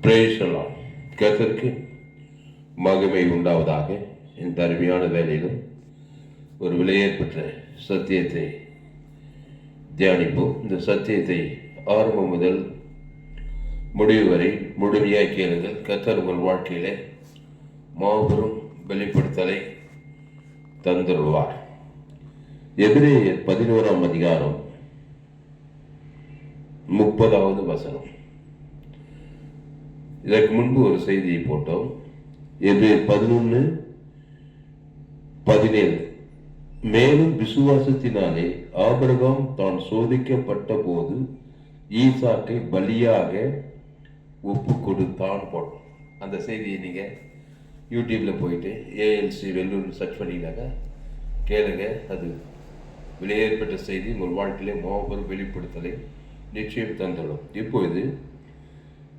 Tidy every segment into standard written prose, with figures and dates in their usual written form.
Brace எல்லாம் கர்த்தருக்கு மகிமை உண்டாவதாக. இந்த அருமையான வேலையிலும் ஒரு விலையேற்பட்ட சத்தியத்தை தியானிப்போம். இந்த சத்தியத்தை ஆரம்பம் முதல் முடிவு வரை முழுமையாக கேளுங்கள். கர்த்தர் உங்கள் வாழ்க்கையிலே மாபெரும் வெளிப்படுத்தலை தந்துள்ளார். எபிரேயர் 11ஆம் அதிகாரம் 30வது வசனம். இதற்கு முன்பு ஒரு செய்தியை போட்டோம். எபிரேயர் 11:17. மேலும் விசுவாசத்தினாலே ஆபிரகாம் தான் சோதிக்கப்பட்ட போது ஈசாக்கை பலியாக ஒப்பு கொடுத்தான் போடும். அந்த செய்தியை நீங்க யூடியூப்ல போயிட்டு ஏஎல்சி வெள்ளூர் சர்ச் பண்ணினாக்க கேளுங்க. அது விலையேற்பட்ட செய்தி உங்கள் வாழ்க்கையிலே மாபெரும் வெளிப்படுத்தலை நிச்சயம் தந்துள்ளோம். இப்பொழுது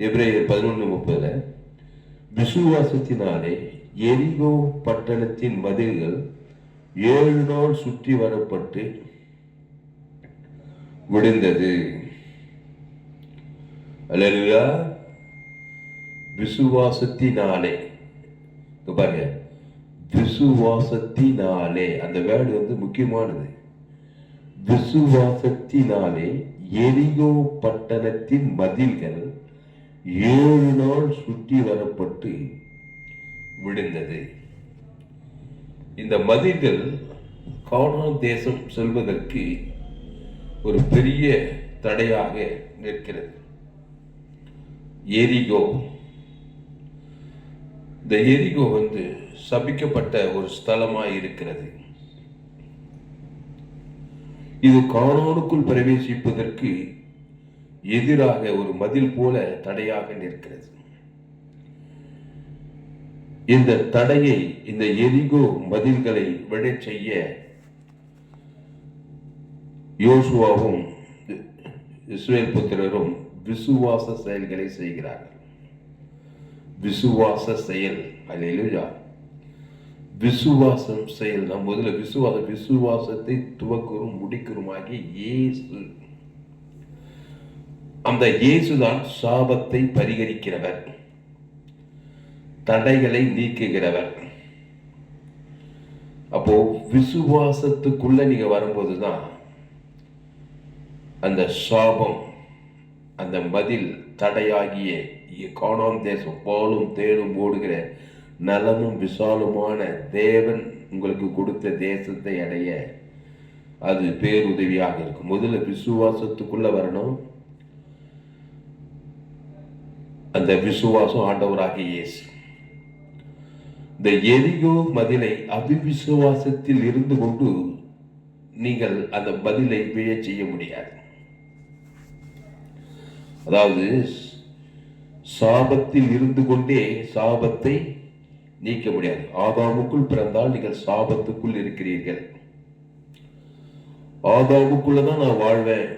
எபிரேயர் 11:30 விசுவாசத்தினாலே எரிகோ பட்டணத்தின் மதில்கள் 7 நாள் சுற்றி வரப்பட்டு விழுந்தது. அல்லேலூயா. விசுவாசத்தினாலே பாருங்க, விசுவாசத்தினாலே அந்த வேர்டு முக்கியமானது. விசுவாசத்தினாலே எரிகோ பட்டணத்தின் மதில்கள் 7 நாள் சுற்றி வரப்பட்டு விழுந்தது. இந்த மதில்கள் கானான் தேசம் செல்வதற்கு ஒரு பெரிய தடையாக நிற்கிறது. எரிகோ, இந்த எரிகோ சபிக்கப்பட்ட ஒரு ஸ்தலமாய் இருக்கிறது. இது கானானுக்குள் பிரவேசிப்பதற்கு எதிராக ஒரு மதில் போல தடையாக நிற்கிறது. இந்த தடையை, இந்த எரிகோ மதில்களை விழச் செய்ய யோசுவாவும் இஸ்ரவேல் புத்திரரும் விசுவாச செயல்களை செய்கிறார்கள். விசுவாச செயல். அல்லேலூயா. விசுவாசம் செயல். நாம் முதல்ல விசுவாசத்தை துவக்கரும் முடிக்கருமாகிய இயேசு. அந்த இயேசுதான் சாபத்தை பரிகரிக்கிறவர், தடைகளை நீக்குகிறவர். அப்போ விசுவாசத்துக்குள்ள நீங்க வரும்போதுதான் அந்த சாபம், அந்த மதில் தடையாகிய கானான் தேசம், பாலும் தேனும் ஓடுகிற நலமும் விசாலமான தேவன் உங்களுக்கு கொடுத்த தேசத்தை அடைய அது பேருதவியாக இருக்கும். முதல்ல விசுவாசத்துக்குள்ள வரணும். அந்த விசுவாசம் ஆண்டவராகிய இயேசு. இந்த எரிகோ மதிலை அவிசுவாசத்தில் இருந்து கொண்டு நீங்கள் அந்த மதிலை விழச் செய்ய முடியாது. அதாவது சாபத்தில் இருந்து கொண்டே சாபத்தை நீக்க முடியாது. ஆதாமுக்குள் பிறந்தால் நீங்கள் சாபத்துக்குள் இருக்கிறீர்கள். ஆதாமுக்குள்ளதான் நான் வாழ்வேன்.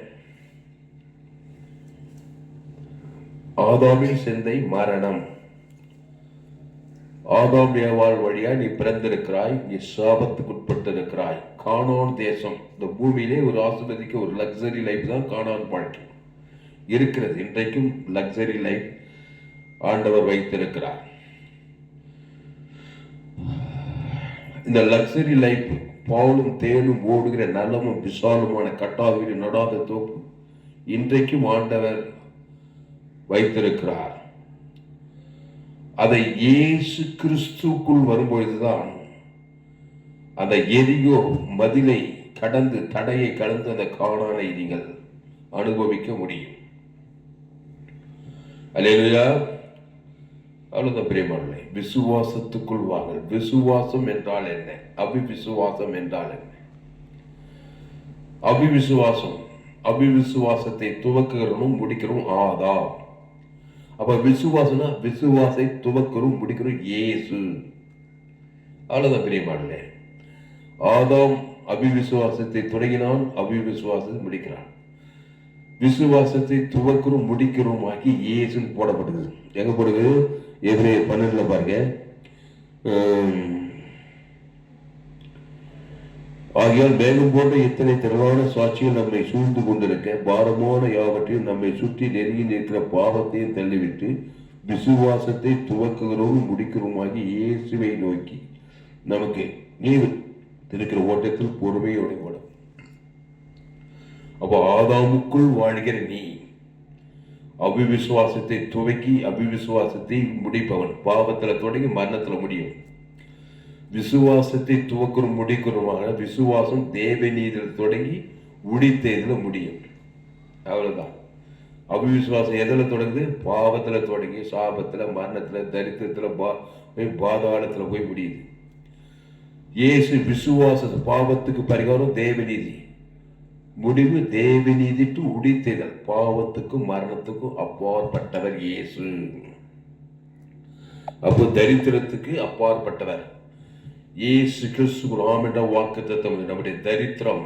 ஆதாமின் சிந்தை மரணம். ஆதாம் ஏவாள் வழியா நீ பிறந்திருக்கிறாய், நீ சாபத்துக்கு உட்பட்டிருக்கிறாய். கானான் தேசம், இந்த பூமியிலே ஒரு ஆசீர்வதிக்க ஒரு லக்ஸரி லைஃப் தான் கானான் வாழ்க்கை இருக்கிறது. இன்றைக்கும் லக்ஸரி லைஃப் ஆண்டவர் வைத்திருக்கிறார். இந்த லக்ஸரி லைஃப் பாலும் தேனும் ஓடுகிற நலமும் விசாலமான கட்டாத நடாத தோப்பு இன்றைக்கும் ஆண்டவர் வைத்திருக்கிறார். அதை இயேசு கிறிஸ்துக்குள் வரும்பொழுதுதான் அந்த எரிகோ மதிலை கடந்து, தடையை கடந்து அந்த கானானை நீங்கள் அனுபவிக்க முடியும். அல்லேலூயா. அவ்வளவுதான் பிரியமானவர்களே. விசுவாசத்துக்குள் வாங்கள். விசுவாசம் என்றால் என்ன? அவிசுவாசம் என்றால் என்ன? அவிசுவாசத்தை துவக்குகிறோம் முடிக்கிறோம் ஆதாம். அப்ப விசுவாசம்னா விசுவாசத்தை துவக்கிறோம் முடிக்கிறோம் இயேசு. அவ்வளவுதான் பிரியமானவர்களே. ஆதாம் அவிசுவாசத்தை தொடங்கினான், அவிசுவாசத்தை முடிக்கிறான். விசுவாசத்தை துவக்கிறோம் முடிக்கிறோம் ஆகி இயேசுன்னு போடப்படுது. எங்க போடுது? எபிரேயர் 12 பாருங்க. ஆகையால் மேலும் போன்ற இத்தனை திரளான சாட்சிகள் நம்மை சூழ்ந்து கொண்டிருக்க பாரமான யாவற்றையும் நம்மை சுற்றி நெருங்கி நிற்கிற பாவத்தையும் தள்ளிவிட்டு விசுவாசத்தை துவக்குகிறோம் முடிக்கிறோமாகி இயேசுவை நோக்கி நமக்கு நீர் இருக்கிற ஓட்டத்தில் பொறுமையோட ஓடும். அப்போ ஆதாமுக்குள் வாழ்கிற நீ அவிவிசுவாசத்தை துவக்கி அவிவிசுவாசத்தை முடிப்பவன். பாவத்துல தொடங்கி மரணத்துல முடியும். விசுவாசத்தை துவக்கிறோம் முடிக்கிறோமாக விசுவாசம் தேவநீதியில் தொடங்கி உடித்ததுல முடியும். அவ்வளவுதான். அவிவிசுவாசம் எதில் தொடங்குது? பாவத்துல தொடங்கி சாபத்துல மரணத்துல தரித்திரத்துல பாதாளத்துல போய் முடியுது. இயேசு விசுவாச பாவத்துக்கு பரிகாரம் தேவநீதி, முடிவு தேவநீதி டு உடித்தேதல். பாவத்துக்கும் மரணத்துக்கும் அப்பாற்பட்டவர் இயேசு. அப்போ தரித்திரத்துக்கு அப்பாற்பட்டவர் இயேசு கிறிஸ்துக்குள். ஆம் என்ற வாக்குத்தத்தம். நம்முடைய தரித்திரம்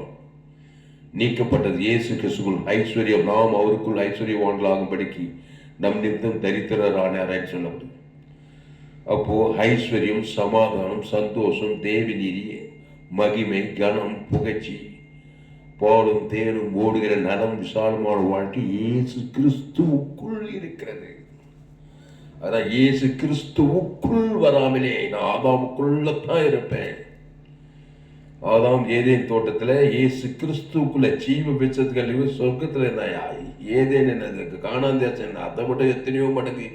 நீக்கப்பட்டது இயேசு கிறிஸ்துக்குள். ஐஸ்வர்யம் நாம் அவருக்குள் ஐஸ்வர்யவான்களாகும்படிக்கு நம் நிமித்தம் தரித்திரரானார் சொல்லப்படுது. அப்போ ஐஸ்வர்யம், சமாதானம், சந்தோஷம், தேவநீதி, மகிமை, கனம், புகழ்ச்சி, பாலும் தேனும் ஓடுகிற நலம், விசாலமான வாழ்க்கை இயேசு கிறிஸ்துவுக்குள் இருக்கிறது. அதான் இயேசு கிறிஸ்துவுக்குள் வராமலே நான் ஆதாமுக்குள்ளத்தான் இருப்பேன். ஆதாம் ஏதேன் தோட்டத்துல இயேசு கிறிஸ்துவுக்குள்ள ஜீவ விருட்சத்துக்கு சொர்க்கத்துல என்ன ஏதேன் என்னது காணாந்தேசம் என்ன அதை விட எத்தனையோ மடங்கு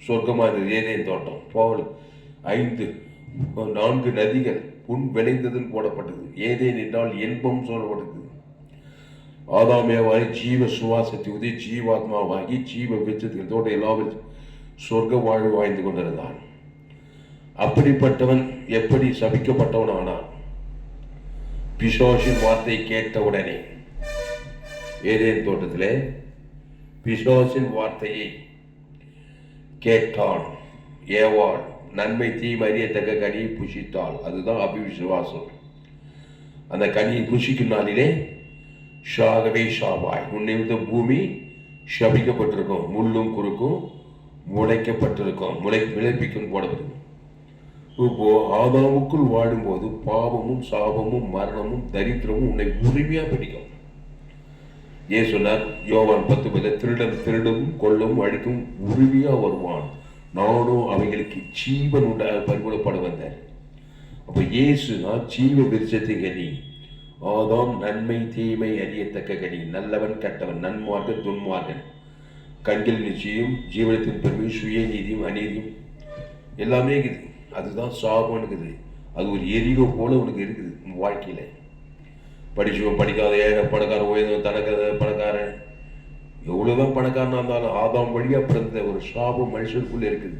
சொர்க்கமா இருந்தது ஏதேன் தோட்டம். பவுல் 4 நதிகள் புண் விளைந்ததுன்னு போடப்பட்டது. ஏதேன் என்றால் இன்பம் சொல்லப்படுது. ஆதாமேவாய் ஜீவ சுவாசத்தை உதவி ஜீவாத்மாவாகி ஜீவ விருட்சத்துக்கு தோட்ட எல்லாரும் சொர்க்க வாழ்வு வாழ்ந்து கொண்டிருந்தான். அப்படிப்பட்டவன் எப்படி சபிக்கப்பட்டவன் ஆனான்? பிசாசின் வார்த்தை கேட்டவுடனே ஏதேன் தோட்டத்திலே பிசாசின் வார்த்தையை கேட்டான். ஏவாள் நன்மை தீமை அறியத்தக்க கனியை புசித்தாள். அதுதான் அபிவிசுவாசம். அந்த கனியை புசிக்கும் நாளிலே ஷாகவே ஷாபாய் உன்னை பூமி சபிக்கப்பட்டிருக்கும், முள்ளும் குறுக்கும் முளைக்கப்பட்டிருக்கும், விளைப்பிக்கும் போடப்பட்டிருக்கும். இப்போ ஆதாமுக்குள் வாடும்போது பாவமும் சாபமும் மரணமும் தரித்திரமும் உன்னை உரிமையா பிடிக்கும். ஏன் சொன்னார் யோவான் 10:10 திருடன் திருடவும் கொள்ளவும் அழிக்கும் உரிமையா வருவான், நானும் அவைகளுக்கு ஜீவன் உண்டாக பரிபூரணப்பட வந்தார். அப்ப இயேசுனா ஜீவ விருட்சத்தை கனி. ஆதாம் நன்மை தீமை அறியத்தக்க கனி, நல்லவன் கெட்டவன், நன்மார்க்கன் துன்மார்க்கன், கண்கள் நிச்சயம், ஜீவனத்தின் பெருமை, சுய நீதியும் அநீதியும் எல்லாமே இருக்குது. அதுதான் சாபம் இருக்குது. அது ஒரு எரிகோ போல உனக்கு இருக்குது வாழ்க்கையில. படிச்சுவன் படிக்காத ஏழை பணக்காரன் உயர்ந்தவன் தனக்காத பணக்காரன் எவ்வளவுதான் பணக்காரனா இருந்தாலும் ஆதாம் வழியா பிறந்த ஒரு சாபம் மனுஷனுக்குள்ள இருக்குது.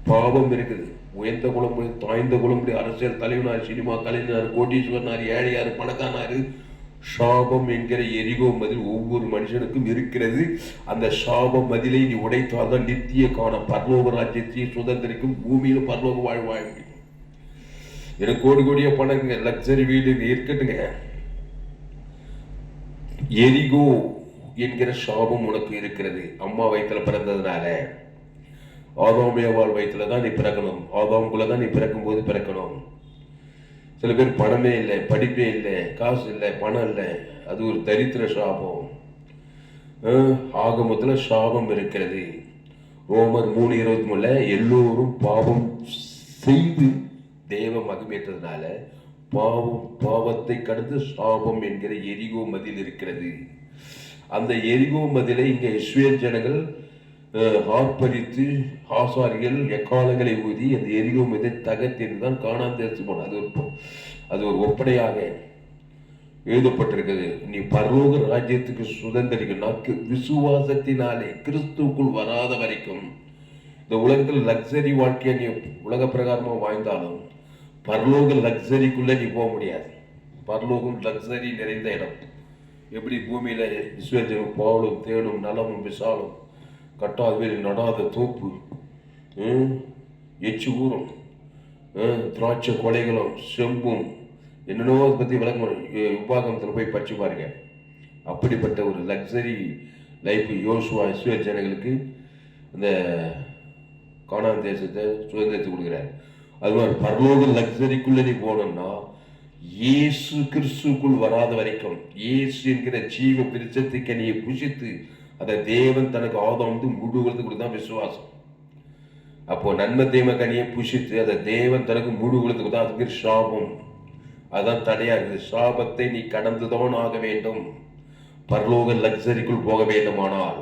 பாவம் இருக்குது. உயர்ந்த குலம் தாய்ந்த குலம், அரசியல் தலைவனார், சினிமா கலைஞர், கோட்டீஸ்வரனார், ஏழையார், பணக்காரனாரு, சாபம் என்கிற எரிகோ மதில் ஒவ்வொரு மனுஷனுக்கும் இருக்கிறது. அந்த சாப மதிலை நீ உடைத்தால்தான் நித்திய காண பரலோக ராஜ்யத்தை சுதந்திரிக்கும், பூமியில பரலோக வாழ் வாழ முடியும். எனக்கு கோடி கோடிய பணங்க, லக்ஸரி வீடு இருக்கட்டுங்க, எரிகோ என்கிற சாபம் உனக்கு இருக்கிறது. அம்மா வயிற்றுல பிறந்ததுனால ஆதாமேவாள் வயிற்றுல தான் நீ பிறக்கணும். ஆதாமுக்குள்ள தான் நீ பிறக்கும் போது பிறக்கணும். சில பேர் பணமே இல்லை, படிப்பே இல்லை, காசு இல்லை, பணம் இல்லை, அது ஒரு தரித்திர சாபம். ஆகமத்துல சாபம் இருக்கிறது. ரோமர் 3:23 எல்லோரும் பாவம் செய்து தேவ மகிமேற்றதுனால பாவத்தை கடந்து சாபம் என்கிற எரிகோ மதில் இருக்கிறது. அந்த எரிகோ மதிலை இங்க இஸ்ரவேல் ஜனங்கள் ஆர்ப்பரித்து ஆசாரிகள் எக்காலங்களை ஊதி அந்த எரிகோ மதிலை தகர்த்திருந்தான் காணான் தேர்ச்சி போன. அது ஒரு ஒப்படையாக எழுதப்பட்டிருக்கிறது. நீ பரலோக ராஜ்யத்துக்கு சுதந்திரிக்கும் விசுவாசத்தினாலே கிறிஸ்துவுக்குள் வராத வரைக்கும் இந்த உலகத்தில் லக்ஸரி வாழ்க்கையை நீ உலக பிரகாரமா வாழ்ந்தாலும் பரலோக லக்ஸரிக்குள்ள நீ போக முடியாது. பரலோகம் லக்ஸரி நிறைந்த இடம். எப்படி பூமியில இஸ்ரவேல் பாவலும் தேனும் நலமும் விசாலும் கட்டாத வேல் நடாத தோப்பு, எச்சு ஊரும், திராட்சை கொலைகளும் செம்பும் என்னென்னோ அதை பற்றி விளக்கம் உபாகமத்தில் போய் படிச்சு பாருங்க. அப்படிப்பட்ட ஒரு லக்ஸரி லைஃப் யோசுவா இஸ்ரவேல் ஜனங்களுக்கு இந்த கானான் தேசத்தை சுதந்திரத்தை கொடுக்குறாரு. அது மாதிரி பரலோக லக்ஸரிக்குள்ள நீ போனோம்னா இயேசு கிறிஸ்துக்குள் வராத வரைக்கும், இயேசு என்கிற ஜீவ விருட்சத்தை கனியை புசித்து அதை தேவன் தனக்கு ஆதாம் வந்து முழு உலகத்துக்கு தான் விசுவாசம். அப்போ நன்மை தீமை கனியை புஷித்து அதை தேவன் தனக்கு முழு உலகத்துக்கு தான், அதுக்கு சாபம். அதான் தடையா இருக்குது. சாபத்தை நீ கடந்துதான் ஆக வேண்டும் பரலோக லக்ஸரிக்குள் போக வேண்டுமானால்.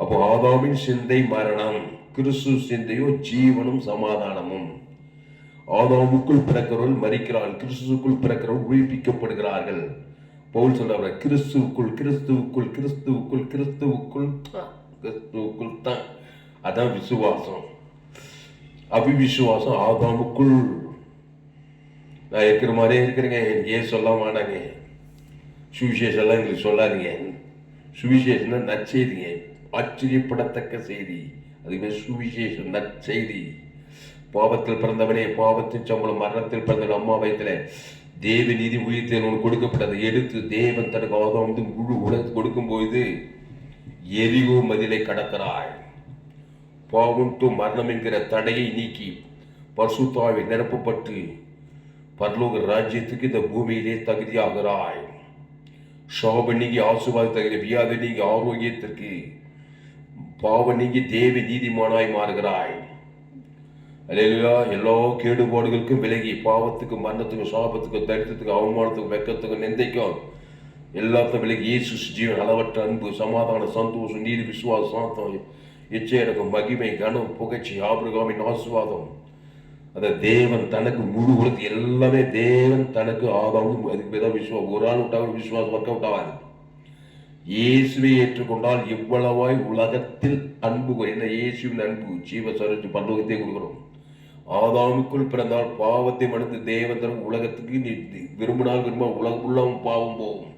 அப்போ ஆதாமின் சிந்தை மரணம், கிறிஸ்து சிந்தையோ ஜீவனும் சமாதானமும். ஆதாமுக்குள் பிறக்கிறவர்கள் மரிக்கிறார்கள், கிறிஸ்துவுக்குள் பிறக்கிறவர்கள் உயிர்ப்பிக்கப்படுகிறார்கள். பவுல் சொல்ற கிறிஸ்துவுக்குள் கிறிஸ்துவுக்குள் கிறிஸ்துவுக்குள் கிறிஸ்துவுக்குள் கிறிஸ்துவுக்குள் தான். அதான் விசுவாசம். அபிவிசுவாசம் ஆதாமுக்குள். நான் இருக்கிற மாதிரியே இருக்கிறேங்க, ஏன் சொல்ல மாட்டாங்க. சுவிசேஷம்லாம் எங்களுக்கு சொல்லாதீங்க. சுவிசேஷம்னா நற்செய்திங்க, ஆச்சரியப்படத்தக்க செய்தி. அதுவே சுவிசேஷம், நற்செய்தி. பாவத்தில் பிறந்தவனே, பாவத்தின் சம்பளம் மரணத்தில் பிறந்த அம்மா வயத்துல தேவ நீதி உயிர்த்தேன் உனக்கு கொடுக்கப்பட்டதை எடுத்து தேவன் தனக்கு ஆதாம் வந்து முழு உலகத்து கொடுக்கும் போது எரிகோ மதிலை கடக்கிறாய். பாவம் டு மரணம் என்கிற தடையை நீக்கி பரிசுத்தாவி நிரப்பப்பட்டு பரலோக ராஜ்யத்துக்கு இந்த பூமியிலே தகுதியாகிறாய். சாபம் நீங்கி ஆசீர்வாத தகுதி, வியாதி நீங்கி ஆரோக்கியத்திற்கு, பாவம் நீங்கி தேவ நீதிமானாய் மாறுகிறாய். அல்லேலூயா. எல்லா கேடுபாடுகளுக்கும் விலகி பாவத்துக்கும் மரணத்துக்கும் சாபத்துக்கும் தரித்திரத்துக்கும் அவமானத்துக்கும் வெக்கத்துக்கும் நிந்தைக்கும் எல்லாத்தையும் விலகி இயேசு ஜீவன் அளவற்ற அன்பு சமாதான சந்தோஷம் நீதி விசுவாசம் சாந்தம் இச்சையடக்கம் மகிமை கனம் புகழ்ச்சி ஆபிரகாமின் ஆசீர்வாதம். அதை தேவன் தனக்கு முழு உலகத்து எல்லாமே தேவன் தனக்கு ஆதாமும். அதுக்கு தான் விசுவாசம். ஒரு ஆள் விட்டால் விசுவாசம் ஒர்க் அவுட் ஆகாது. இயேசுவை ஏற்றுக்கொண்டால் இவ்வளவாய் உலகத்தில் அன்பு என்ன இயேசுவின் அன்பு ஜீவ சரத்து பரலோகத்தை கொடுக்கிறோம். ஆதாமுக்குள் பிறந்தால் பாவத்தை மன்னித்து தேவன் தரும் உலகத்துக்கு நீ விரும்பினால் விரும்ப உலகம் உள்ளவன் பாவம் போகும்.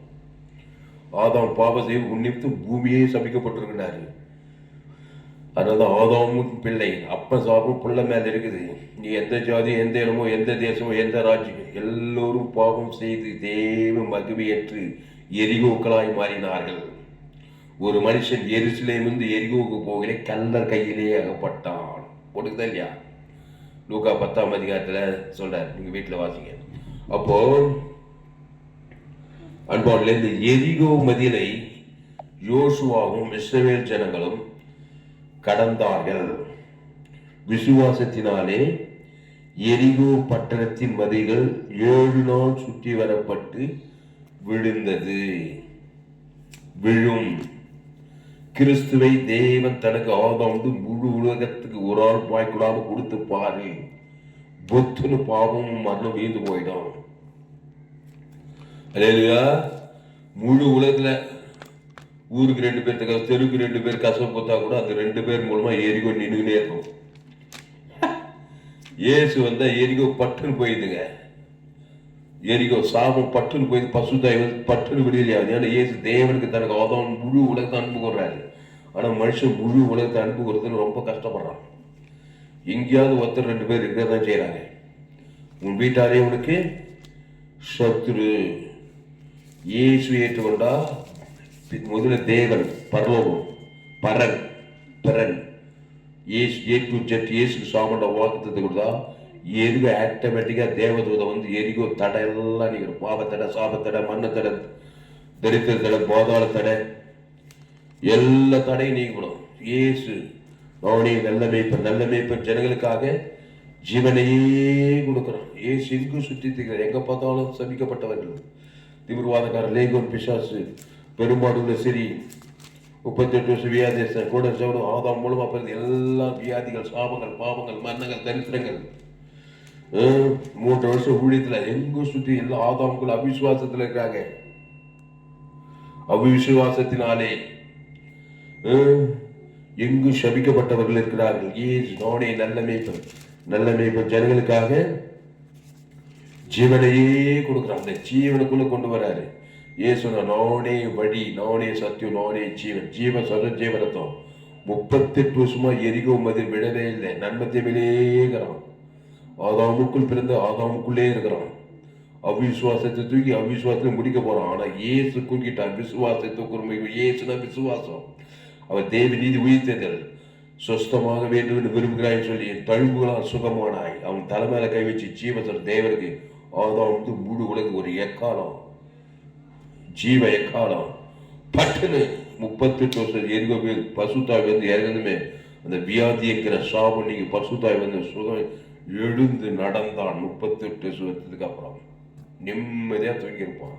ஆதாம் பாவ செய்து உன்னித்து பூமியே சபிக்கப்பட்டிருக்கிறாரு. அதனால ஆதாமும் பிள்ளை அப்ப சாபம் பிள்ளை மேல இருக்குது. நீ எந்த ஜாதி எந்த இடமோ எந்த தேசமோ எந்த ராஜ்யம் எல்லோரும் பாவம் செய்து தேவ மகிமையற்று எரிகோக்களாய் மாறினார்கள். ஒரு மனுஷன் எருசலேமிலிருந்து எரிகோவுக்கு போகலே கல்லர் கையிலே அகப்பட்டான். கொடுக்குதா இல்லையா? லூக்கா 10ஆம் அதிகாரத்தில் சொல்றார், நீங்க வீட்டில் வாசிங்க. அப்போ அன்பான்ல இந்த எரிகோ மதிலை யோசுவாவும் இஸ்ரவேல் ஜனங்களும் கடந்தார்கள். விசுவாசத்தினாலே எரிகோ பட்டணத்தின் மதில்கள் 7 நாள் சுற்றி வரப்பட்டு விழுந்தது. விழும். கிறிஸ்துவை தேவன் தனக்கு ஆதாம் முழு உலகத்துக்கு ஒரு ஆள் வாய்க்கூடாம கொடுத்து பாரு, பொத்துன்னு பாவமும் மரணம் வீழ்ந்து போயிடும். அல்லேலூயா. முழு உலகத்துல ஊருக்கு 2 பேர் தெருக்கு 2 பேர் கசப்பு பார்த்தா கூட அந்த 2 பேர் மூலமா எரிகோ நின்றுனே இருக்கும். இயேசு வந்தா எரிகோ பட்டுன்னு போயிடுதுங்க. எரிகோ சாபம் பட்டுன்னு போயிது, பசுத்தாய் பட்டுன்னு விடலையா? ஏன்னா இயேசு தேவனுக்கு தனக்கு ஆதாம் முழு உலகத்தை அன்பு கூறாரு. ஆனா மனுஷன் முழு உலகத்தை அன்பு கூறதுன்னு ரொம்ப கஷ்டப்படுறான். எங்கேயாவது ஒருத்தர் 2 பேர் இருக்கதான் செய்யறாங்க. உன் வீட்டாரே உனக்கு சத்துரு. இயேசு ஏற்றுக்கொண்டா முதல்ல தேவன் பரலோகம் பரன் பரன் ஏசு ஏ டு ஜெட் இயேசு சாமண்ட வாக்குத்தத்தை கொடுத்தா எரிகோ ஆட்டோமேட்டிக்கா தேவதூதை வந்து எரிகோ தடை எல்லாம் நீங்க பாவத்தடை சாபத்தடை மண்ணத்தடை தரித்திர தடை போதாள தடை எல்லா தடையும் நீக்கப்படும். இயேசு அவனே நல்ல மேய்ப்பன் ஜனங்களுக்காக ஜீவனையே கொடுக்கிறான். ஏசு எங்கும் சுற்றி திரிகிறார். எங்க பார்த்தாலும் சபிக்கப்பட்டவர்கள், திமிர்வாதக்காரர், லேகோன் பிசாசு, பெரும்பாடுள்ள சரி 38 வருஷம் வியாதி கூட ஆதாம் மூலமா பிறகு எல்லா வியாதிகள் சாபங்கள் பாவங்கள் மரணங்கள் தரித்திரங்கள் 3 வருஷம் ஊழியத்துல எங்கும் சுற்றி எல்லா ஆதாமுக்குள்ள அவிசுவாசத்துல இருக்காங்க. அவிசுவாசத்தினாலே எங்கும் சபிக்கப்பட்டவர்கள் இருக்கிறார்கள். ஏசு நானே நல்ல மேய்ப்பன் ஜனங்களுக்காக ஜீவனையே கொடுக்கிறான். அந்த ஜீவனுக்குள்ள கொண்டு வராரு. ஏசு நானே வழி, நானே சத்தியம், நானே ஜீவன். ஜீவ சொல்ற ஜீவனத்தம் 38 வருஷமா எரிகோ மதில் விடவே இல்லை. நன்மத்தை விலையேங்கிறான். ஆதாமுக்குள் பிறந்து ஆதாமுக்குள்ளே இருக்கிறான். அவிசுவாசத்தை தூக்கி அவிசுவாசத்தை முடிக்க போறான். ஆனா ஏசு குறுக்கிட்டான். விசுவாசத்தை குறுமை. ஏசுனா விசுவாசம். அவர் தேவ நீதி உயிர்த்தேதல் சொஸ்தமாக வேண்டும் என்று விரும்புகிறாய் சொல்லி தழும்புகளால் சுகமானாய். அவன் தலைமையில கை வச்சு ஜீவசர் தேவனுக்கு ஆதாம் முழு உலகு ஒரு எக்காலம் ஜீவ எக்காலம் பட்டுன்னு 38 வருஷம் எரிகோ பசுத்தாய் வந்து இறங்குமே அந்த வியாதி என்கிற சாபம் நீங்க பசுத்தாய் வந்து சுகம் எழுந்து நடந்தான். 38 வருஷத்துக்கு அப்புறம் நிம்மதியா தூங்கியிருப்பான்.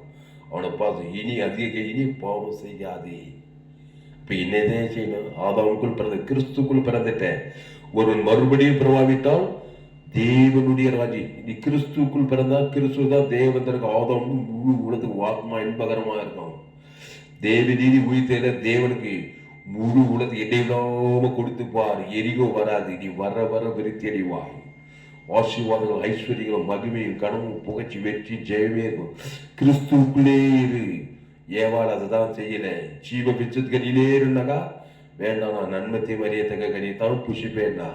அவனை பார்த்து இனி பாவம் செய்யாதே. இப்ப என்னதான் செய்யணும்? ஆதாமுக்குள் பிறந்த கிறிஸ்துக்குள் பிறந்துட்டேன். ஒருவன் மறுபடியும் பிறவாவிட்டால் தேவனுடைய ராஜி. நீ கிறிஸ்துக்குள் பிறந்தா கிறிஸ்து தான் தேவதற்கு ஆதாமுக்கு முழு உலகத்துக்கு ஆத்மா இன்பகரமா இருக்கும். தேவ நீதி உயிர்த்தேல தேவனுக்கு முழு உலகத்தை இடையிடாம கொடுத்து பார். எரிகோ வராது. நீ வர வர விருத்தி அடைவாய். ஆசீர்வாதங்கள் ஐஸ்வர்யங்களும் மகிமையும் கனமும் புகழ்ச்சி வெற்றி ஜெயமே இருக்கும். கிறிஸ்துக்குள்ளே இரு. ஏவாள் அதுதான் செய்யல. ஜீவ பிச்சத்துக்கடியிலே இருந்தாக்கா வேண்டாம், நான் நன்மத்தை மரியத்தக்க கனித்தான் புஷிப்பேன்னா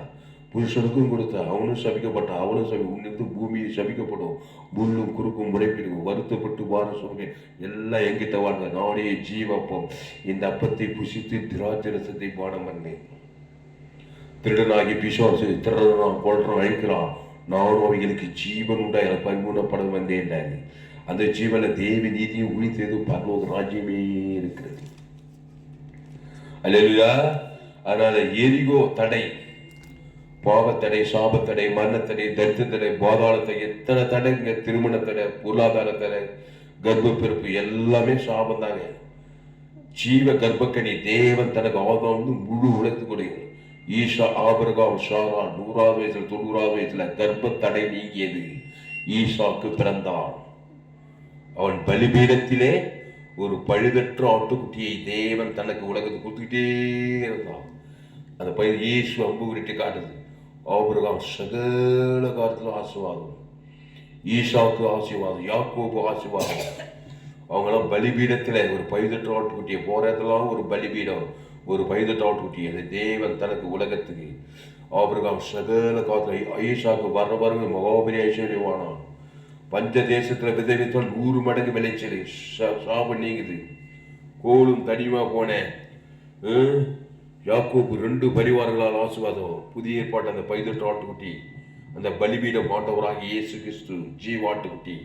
புருஷனுக்கும் கொடுத்த அவனும் சபிக்கப்பட்டான். அவனும் உன்னிருந்து பூமியை சபிக்கப்படும். முள்ளும் குறுக்கும் முளைப்பிடும். வருத்தப்பட்டு வார சொல்லுங்க எல்லாம் எங்கிட்ட வாழ்ந்த நானே ஜீவப்பம். இந்த அப்பத்தை புசித்து திராட்சரசத்தை பானம் பண்ணேன். திருடனாகி பிசாசு திருடனான் கொள்றான் அழிக்கிறான். நானும் அவைகளுக்கு ஜீவன் உண்டா என பரிமூணப்படம் வந்தேன். அந்த ஜீவனை தேவ நீதியும் உயிர்த்தது பரலோக ராஜ்யமே இருக்கிறது. அல்லேலூயா. அதனால எரிகோ தடை, பாவத்தடை, சாபத்தடை, மரணத்தடை, தரித்திரத்தடை, பாதாளத்தடை, எத்தனை தடைங்க. திருமண தடை, பொருளாதார தடை, கர்ப்பப்பிறப்பு எல்லாமே சாபம் தாங்க. ஜீவ கர்ப்பக்கணி தேவன் தனக்கு ஆதாம் முழு உலகத்துக்குடைய ஈஷா ஆபிரகாம் சாரா 100வது வயசுல 90வது வயசுல கர்ப்பத்தடை நீங்கியது. ஈசாக்கு பிறந்தான். அவன் பலிபீடத்திலே ஒரு பழுதற்ற ஆட்டுக்குட்டியை தேவன் தனக்கு உலகத்துக்கு கொடுத்துக்கிட்டே இருந்தான். அந்த பயிர் இயேசு அம்பு உருட்டி காட்டுது. ஆபிரகாம் சகல காலத்துல ஆசீர்வாதம், ஈசாக்கு ஆசீர்வாதம், யாக்கோபு ஆசீர்வாதம். அவங்களாம் பலிபீடத்துல ஒரு பழுதற்ற ஆட்டுக்குட்டியை போறதெல்லாம் ஒரு பலிபீடம், ஒரு பழுதற்ற ஆட்டுக்குட்டி. அது தேவன் தனக்கு உலகத்துக்கு. ஆபிரகாம் சகல காலத்துல ஈசாக்கு வர வரவு மகாபலி ஐஸ்வர்யவானான். பஞ்ச தேசத்துல விதைவித்தால் 100 மடங்கு விளைச்சல். சாபம் நீங்குது. கோலும் தனிமா போனேன். யாக்கோபு 2 பரிவாரங்களால் ஆசீர்வாதம். புதிய ஏற்பாட்டு அந்த பைதற்ற ஆட்டுக்குட்டி, அந்த பலிபீடம் ஆண்டவராகிய இயேசு கிறிஸ்து ஜீவாட்டுக்குட்டி.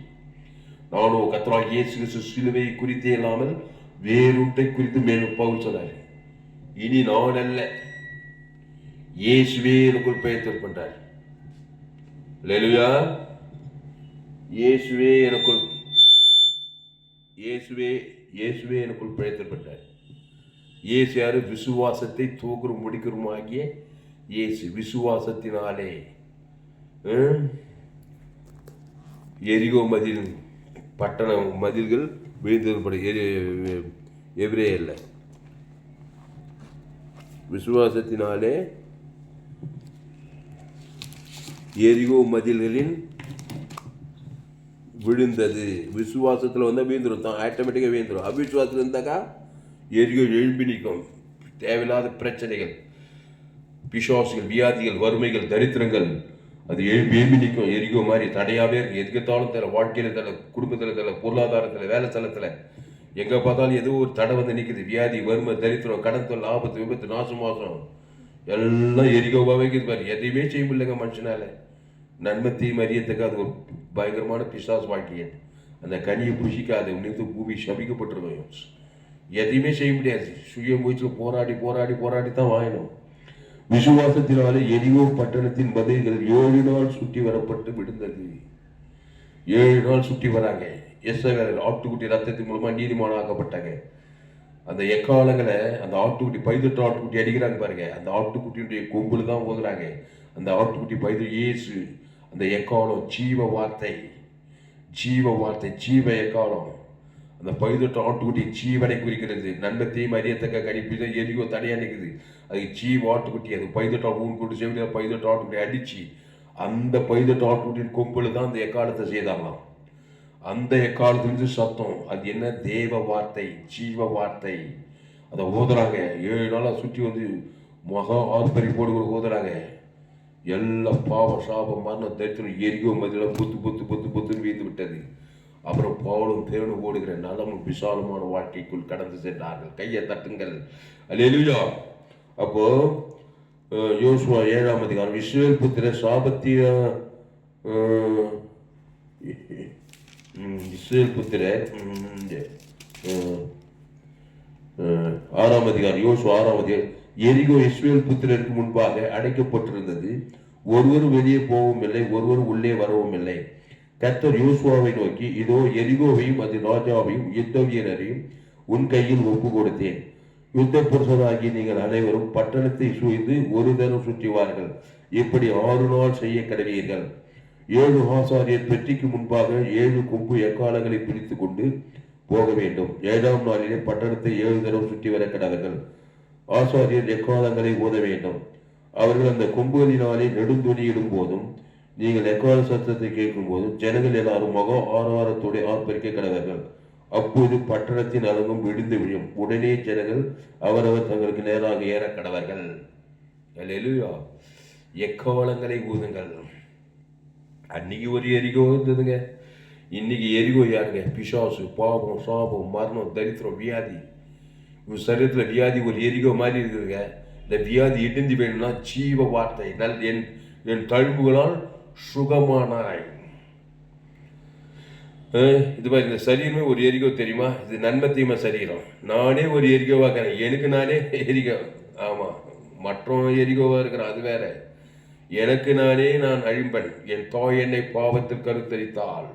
நானும் கர்த்தராகிய இயேசு கிறிஸ்து சிலுவை குறித்தே இல்லாமல் வேறொன்றை குறித்து மேலும் பவுல் சொன்னார். இனி நான் அல்ல, இயேசுவே எனக்குள் பெயர் பண்றார். அல்லேலூயா. இயேசுவே எனக்குள் பிழைத்தப்பட்டார். இயேசு யாரு? விசுவாசத்தை தூக்குறும் முடிக்கிறோம் ஆகிய இயேசு. விசுவாசத்தினாலே எரிகோ மதில் பட்டண மதில்கள் விழுந்தது. எபிரேயர்ல விசுவாசத்தினாலே எரிகோ மதில்களின் விழுந்தது. விசுவாசத்தில் வந்தால் வீழ்ந்துடும், தான் ஆட்டோமேட்டிக்காக வீழ்ந்துடும். அவிசுவாசத்தில் இருந்தாக்கா எரிகோ எழும்பி நிற்கும். தேவையில்லாத பிரச்சனைகள், பிசாசுகள், வியாதிகள், வறுமைகள், தரித்திரங்கள் அது எழும்பி நிற்கும். எரிகோ மாதிரி தடையாகவே இருக்கு. எதுக்கத்தாலும் தெரியல, வாழ்க்கையில் தெரியல, குடும்பத்தில் தெரியல, பொருளாதாரத்தில், வேலை ஸ்தலத்தில் எங்கே பார்த்தாலும் ஏதோ ஒரு தடை வந்து நிற்குது. வியாதி, வறுமை, தரித்திரம், கடன் தொல்லை, ஆபத்து, விபத்து, நாசம் எல்லாம் எரிகோவாகவே இருக்குது பாரு. எதையுமே செய்ய முடியலங்க மனுஷனால. நன்மத்தையும் அறியத்துக்கு அது ஒரு பயங்கரமான பிசாசு வாழ்க்கையை. அந்த கனியை புஷிக்காது. உன்னிட்டு பூமி சபிக்கப்பட்டிருக்கோம். எதையுமே செய்ய முடியாது. சுய முயற்சியில் போராடி தான் வாங்கணும். விசுவாசத்தினாலே எரிகோ பட்டணத்தின் மதில்கள் 7 நாள் சுற்றி வரப்பட்டு விழுந்தது. 7 நாள் சுற்றி வராங்க. ஆட்டுக்குட்டி ரத்தத்தின் மூலமா நீதிமானாக்கப்பட்டாங்க. அந்த எக்காலங்களை அந்த ஆட்டுக்குட்டி, பைதற்ற ஆட்டுக்குட்டி அடிக்கிறாங்க பாருங்க. அந்த ஆட்டுக்குட்டியுடைய கொம்புல தான் ஓதுறாங்க. அந்த ஆட்டுக்குட்டி பைது இயேசு. அந்த எக்காலம் ஜீவ வார்த்தை, ஜீவ எக்காலம். அந்த பைதற்ற ஆட்டுக்குட்டி ஜீவனை குறிக்கிறது. நன்மத்தையும் அறியத்தக்க கணிப்பு எரிகோ தடையா நிற்குது. அது ஜீவ ஆட்டுக்குட்டி. அது பைதற்ற ஊன் கூட்டு செய்ய பைதற்ற ஆட்டுக்குட்டி அடிச்சு அந்த பைதற்ற ஆட்டுக்குட்டியின் கொம்புல தான் அந்த எக்காலத்தை செய்தாங்களாம். அந்த எக்காலத்திலிருந்து சத்தம். அது என்ன? தேவ வார்த்தை, ஜீவ வார்த்தை. அதை ஓதுறாங்க. 7 நாளாக சுற்றி வந்து மகா ஆர்ப்பரிப்போடு ஓதுறாங்க. எல்லா பாவ சாபம் மரணம் தரித்திரம் எரிகோ மதில பொத்துன்னு வீழ்ந்து விட்டது. அப்புறம் பவுலும் தேவனும் ஓடுகிற நலமும் விசாலமான வாழ்க்கைக்குள் கடந்து சென்றார்கள். கையை தட்டுங்கள். அல்லேலூயா. அப்போ யோசுவா 7ஆம் அதிகாரம். இஸ்ரவேல் புத்திர சாபத்திய இஸ்ரவேல் புத்திர 6ஆம் அதிகாரம், யோசுவா 6ஆம் அதிகாரம். எரிகோ இஸ்ரவேல் புத்திரருக்கு முன்பாக அடைக்கப்பட்டிருந்தது, ஒருவரும் வெளியே போகவும் இல்லை, ஒருவரும் உள்ளே வரவும் இல்லை. கர்த்தர் யோசுவாவை நோக்கி, இதோ எரிகோவையும் அது ராஜாவையும் யுத்த வீரரையும் உன் கையில் ஒப்பு கொடுத்தேன். யுத்த புருஷராகி நீங்கள் அனைவரும் பட்டணத்தை சூழ்ந்து ஒரு தரம் சுற்றிவார்கள். இப்படி 6 நாள் செய்ய கடவீர்கள். 7 ஆசாரியர் பெட்டிக்கு முன்பாக 7 கொம்பு எக்காலங்களை பிடித்து கொண்டு போக வேண்டும். 7ஆம் நாளிலே பட்டணத்தை 7 தரம் சுற்றி வர கடவர்கள். ஆசாரியர் எக்காலங்களை ஓத வேண்டும். அவர்கள் அந்த கொம்புகளினாலே நெடுந்தொனியிடும் போதும் நீங்கள் எக்கால சத்தத்தை கேட்கும் போதும் ஜனங்கள் எல்லாரும் முகம் ஆரவாரத்தோடு ஆர்ப்பரிக்க கடவர்கள். அப்போது பட்டணத்தின் அலங்கும் விழுந்து விழும். உடனே ஜனங்கள் அவரவர் தங்களுக்கு நேராக ஏற கடவர்கள். அல்லேலூயா. எக்காலங்களை ஊதுங்கள். அன்னைக்கு ஒரு எரிகோ இருந்ததுங்க. இன்னைக்கு எரிகோ யாருங்க? பிசாசு, பாவம், சாபம், மரணம், தரித்திரம், வியாதி. உன் சரீரத்தில் வியாதி ஒரு எரிகோ மாதிரி இருக்குதுங்க. இந்த வியாதி இடிந்து வேணும்னா ஜீவ வார்த்தை, என் தழும்புகளால் சுகமானாய். இது மாதிரி இந்த சரீரமே ஒரு எரிகோ தெரியுமா? இது நன்மை தீமை சரீரம். நானே ஒரு எரிகோவாக்கிறேன், எனக்கு நானே எரிகோ. ஆமாம், மற்றவன் எரிகோவாக இருக்கிறான், அது வேற. எனக்கு நானே நான் அழிம்பன். என் தாய் என்னை பாவத்தில் கருத்தரித்தாள்.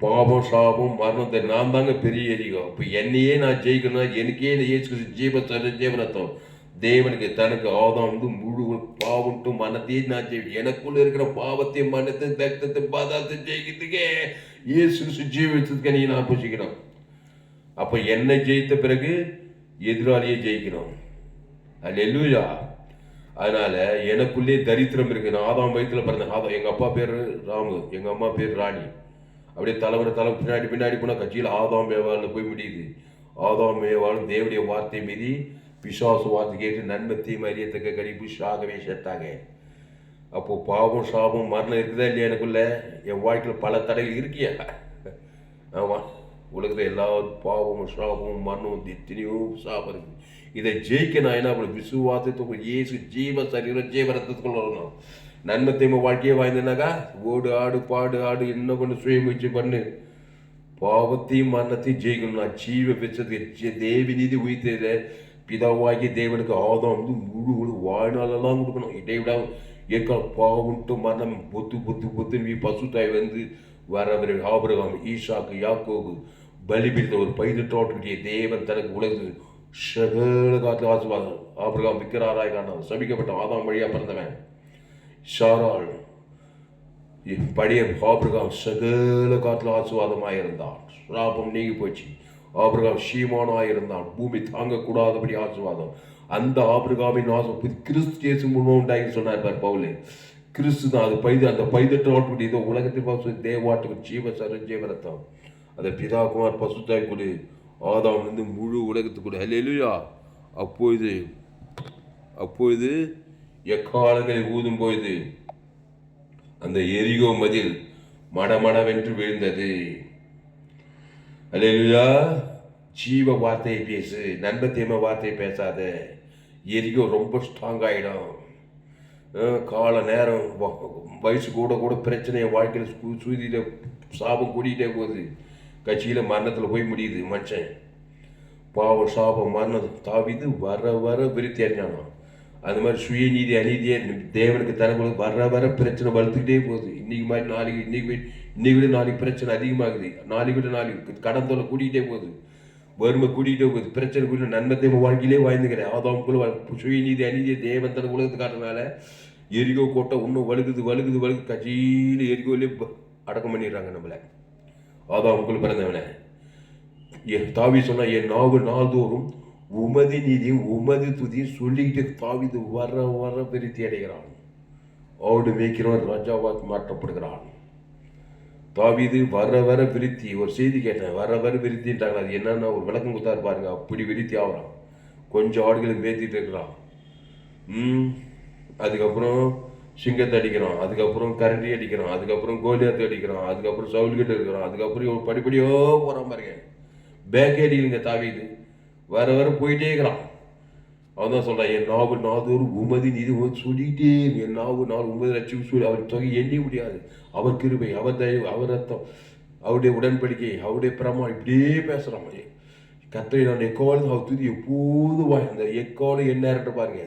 பாவம், சாபம், மரணத்தை நான் தாங்க பெரிய எரிகோ. இப்போ என்னையே நான் ஜெயிக்கணும். எனக்கே இயேசு ஜீவனத்தம் தேவனுக்கு தனக்கு ஆதாம் வந்து முழு பாவம்ட்டு மனத்தையே நான் ஜெயிக்க, எனக்குள்ள இருக்கிற பாவத்தையும் மனத்தை தத்தத்தை பாதாத்தை ஜெயிக்கிறதுக்கே இயேசு ஜீவித்ததுக்கு நீ நான் புசிக்கணும். அப்போ என்னை ஜெயித்த பிறகு எதிராளியை ஜெயிக்கணும். அல்லேலூயா. அதனால எனக்குள்ளே தரித்திரம் இருக்கு. நான் ஆதாம் வயிற்றுல பிறந்தேன். ஆதாம், எங்க அப்பா பேர் ராமு, எங்க அம்மா பேர் ராணி. அப்படியே தலைமுறை பின்னாடி போனால் கட்சியில் ஆதாம் மேவாள்னு போய் முடியுது. ஆதாம் மேவாள் தேவனுடைய வார்த்தை மீறி பிசாசு வார்த்தை கேட்டு நன்மை தீமை அறியத்தக்க கடிப்பு சாகவே செத்தாங்க. அப்போ பாவம், சாபம், மரணம் இருக்குதா இல்லையா எனக்குள்ள? என் வாழ்க்கையில் பல தடைகள் இருக்கியா? ஆமாம், உலகத்தில் எல்லா பாவமும், சாபமும், மரணமும், எத்தனையோ சாபம் இருக்கு. இதை ஜெயிக்க நான் என்ன பண்ண? விசுவாசத்துக்கு இயேசு ஜீவ சரீரம் ஜீவரத்துக்குள்ள வரணும். நன்மை தீமை வாழ்க்கையே வாய்ந்தனாக்கா ஓடு ஆடு பாடு ஆடு என்ன கொண்டு சுய முயற்சி பண்ணு. பாவத்தையும் மரணத்தையும் ஜெயிக்கணும். நான் ஜீவ பெற்றது தேவி நீதி உயிர்த்தது பிதாவாகி தேவனுக்கு ஆதாம் வந்து முழு வாழ்நாளெல்லாம் கொடுக்கணும். இடைவிட ஏற்கால பாவம்ட்டு மரணம் பொத்து பசுத்தாய் வந்து வரவர் ஆபிரகாம், ஈசாக்கு, யாக்கோபு பலிபிடித்த ஒரு பைதற்றோட்டுடைய தேவன் தனக்கு உலகத்து சகல காலத்தில் ஆசீர்வாதம். ஆபிரகாம் விக்கிராராய் காரணம் சபிக்கப்பட்ட ஆதாம் வழியாக பிறந்தவன். சாராள் பழைய ஆபிரகாம் சகல காலத்தில் ஆசீர்வாதமாக இருந்தான். சாபம் நீங்கி போச்சு. ஆபிரகாம் சீமானாயிருந்தான். பூமி தாங்கக்கூடாதபடி ஆசீர்வாதம். அந்த ஆபிரகாமின் ஆசை கிறிஸ்து முன்னும் உண்டாகி சொன்னார் பார் பவுல். கிறிஸ்து தான் அது அந்த பைதட்டு ஆட்டுக்குடி இதோ உலகத்தில் பாசு தேவாட்டுக்கு ஜீவ சரஞ்சீவரத்தம். அதை பிதாகுமார் பசுத்தாய் கொடு. ஆதாம் வந்து முழு உலகத்துக்கு கொடு. அல்லேலூயா. அப்பொழுது எக்காலங்களை ஊதும் பொழுது அந்த எரிகோ மதில் மடமடவென்று விழுந்தது. அல்லேலூயா. ஜீவ வார்த்தையை பேசு, நன்மை தீமை வார்த்தையை பேசாத. எரிகோ ரொம்ப ஸ்ட்ராங் ஆகிடும். கால நேரம் வயசு கூட பிரச்சனையை வாழ்க்கையில் சூதியில சாபம் கூடிக்கிட்டே போகுது. கட்சியில் மரணத்தில் போய் முடியுது மனுஷன். பாவம், சாபம், மரணம் தாவிது வர விருத்தி அறிஞ்சானோ. அந்த மாதிரி சுயநீதி அநீதியை தேவனுக்கு தனக்கு வர பிரச்சனை வளர்த்துக்கிட்டே போகுது. இன்னைக்கு மாதிரி நாளைக்கு இன்னைக்கு விட நாளைக்கு பிரச்சனை அதிகமாகுது. நாளைக்கு விட நாளைக்கு கடன் தொலை கூட்டிகிட்டே போகுது. வறுமை கூட்டிகிட்டே போகுது. பிரச்சனை கூட நன்மை தேவ வாழ்க்கையிலே வாழ்ந்துக்கிறேன். ஆதாமுக்குள்ள சுயநீதி அநீதியை தேவன் தனக்கு உலகத்து காட்டுறதுனால எரிகோ கோட்டை இன்னும் வழுகுது. கட்சியில் எரிகோலே அடக்கம் பண்ணிடுறாங்க நம்மளை. ஆதாமுக்குள்ள பிறந்தவனை தாவி சொன்னா, என் நாவு நாள்தோறும் உமதி நீதியும் உமது துதியும் சொல்லிக்கிட்டு தாவிது வர விருத்தி அடைகிறான். ஆடு மேய்க்கிறவன் ராஜாவாக்கு மாற்றப்படுகிறான். தாவிது வர விருத்தி. ஒரு செய்தி கேட்டேன், வர விருத்தின்ட்டாங்களா? அது என்னன்னா ஒரு விளக்கம் கொடுத்தாரு பாருங்க. அப்படி விருத்தி ஆகிறான். கொஞ்சம் ஆடுகளை மேய்த்திட்டு இருக்கிறான். அதுக்கப்புறம் சிங்கத்தை அடிக்கிறான், அதுக்கப்புறம் கரண்டி அடிக்கிறான், அதுக்கப்புறம் கோலியாத்தை அடிக்கிறான், அதுக்கப்புறம் சவுல்கிட்ட இருக்கிறான், அதுக்கப்புறம் படிப்படியோ போகிறான் பாருங்க. பேக்கே அடிக்கலுங்க தாவிது. வர போயிட்டே இருக்கிறான். அவன் தான் சொல்கிறான், என் நாவு நாதோறும் உமதி நீதி சொல்லிக்கிட்டே என் நாவு 9 லட்சம் சொல்லி அவர் தொகை எண்ணி முடியாது. அவர் கிருபை, அவர் தயவு, அவர் ரத்தம், அவருடைய உடன்படிக்கை, அவருடைய பிரமாணம் இப்படியே பேசுகிறான். கர்த்தரை நான் எக்காலும் அவர் துதி எப்போதும் அந்த எக்காலம் என்ன பாருங்க.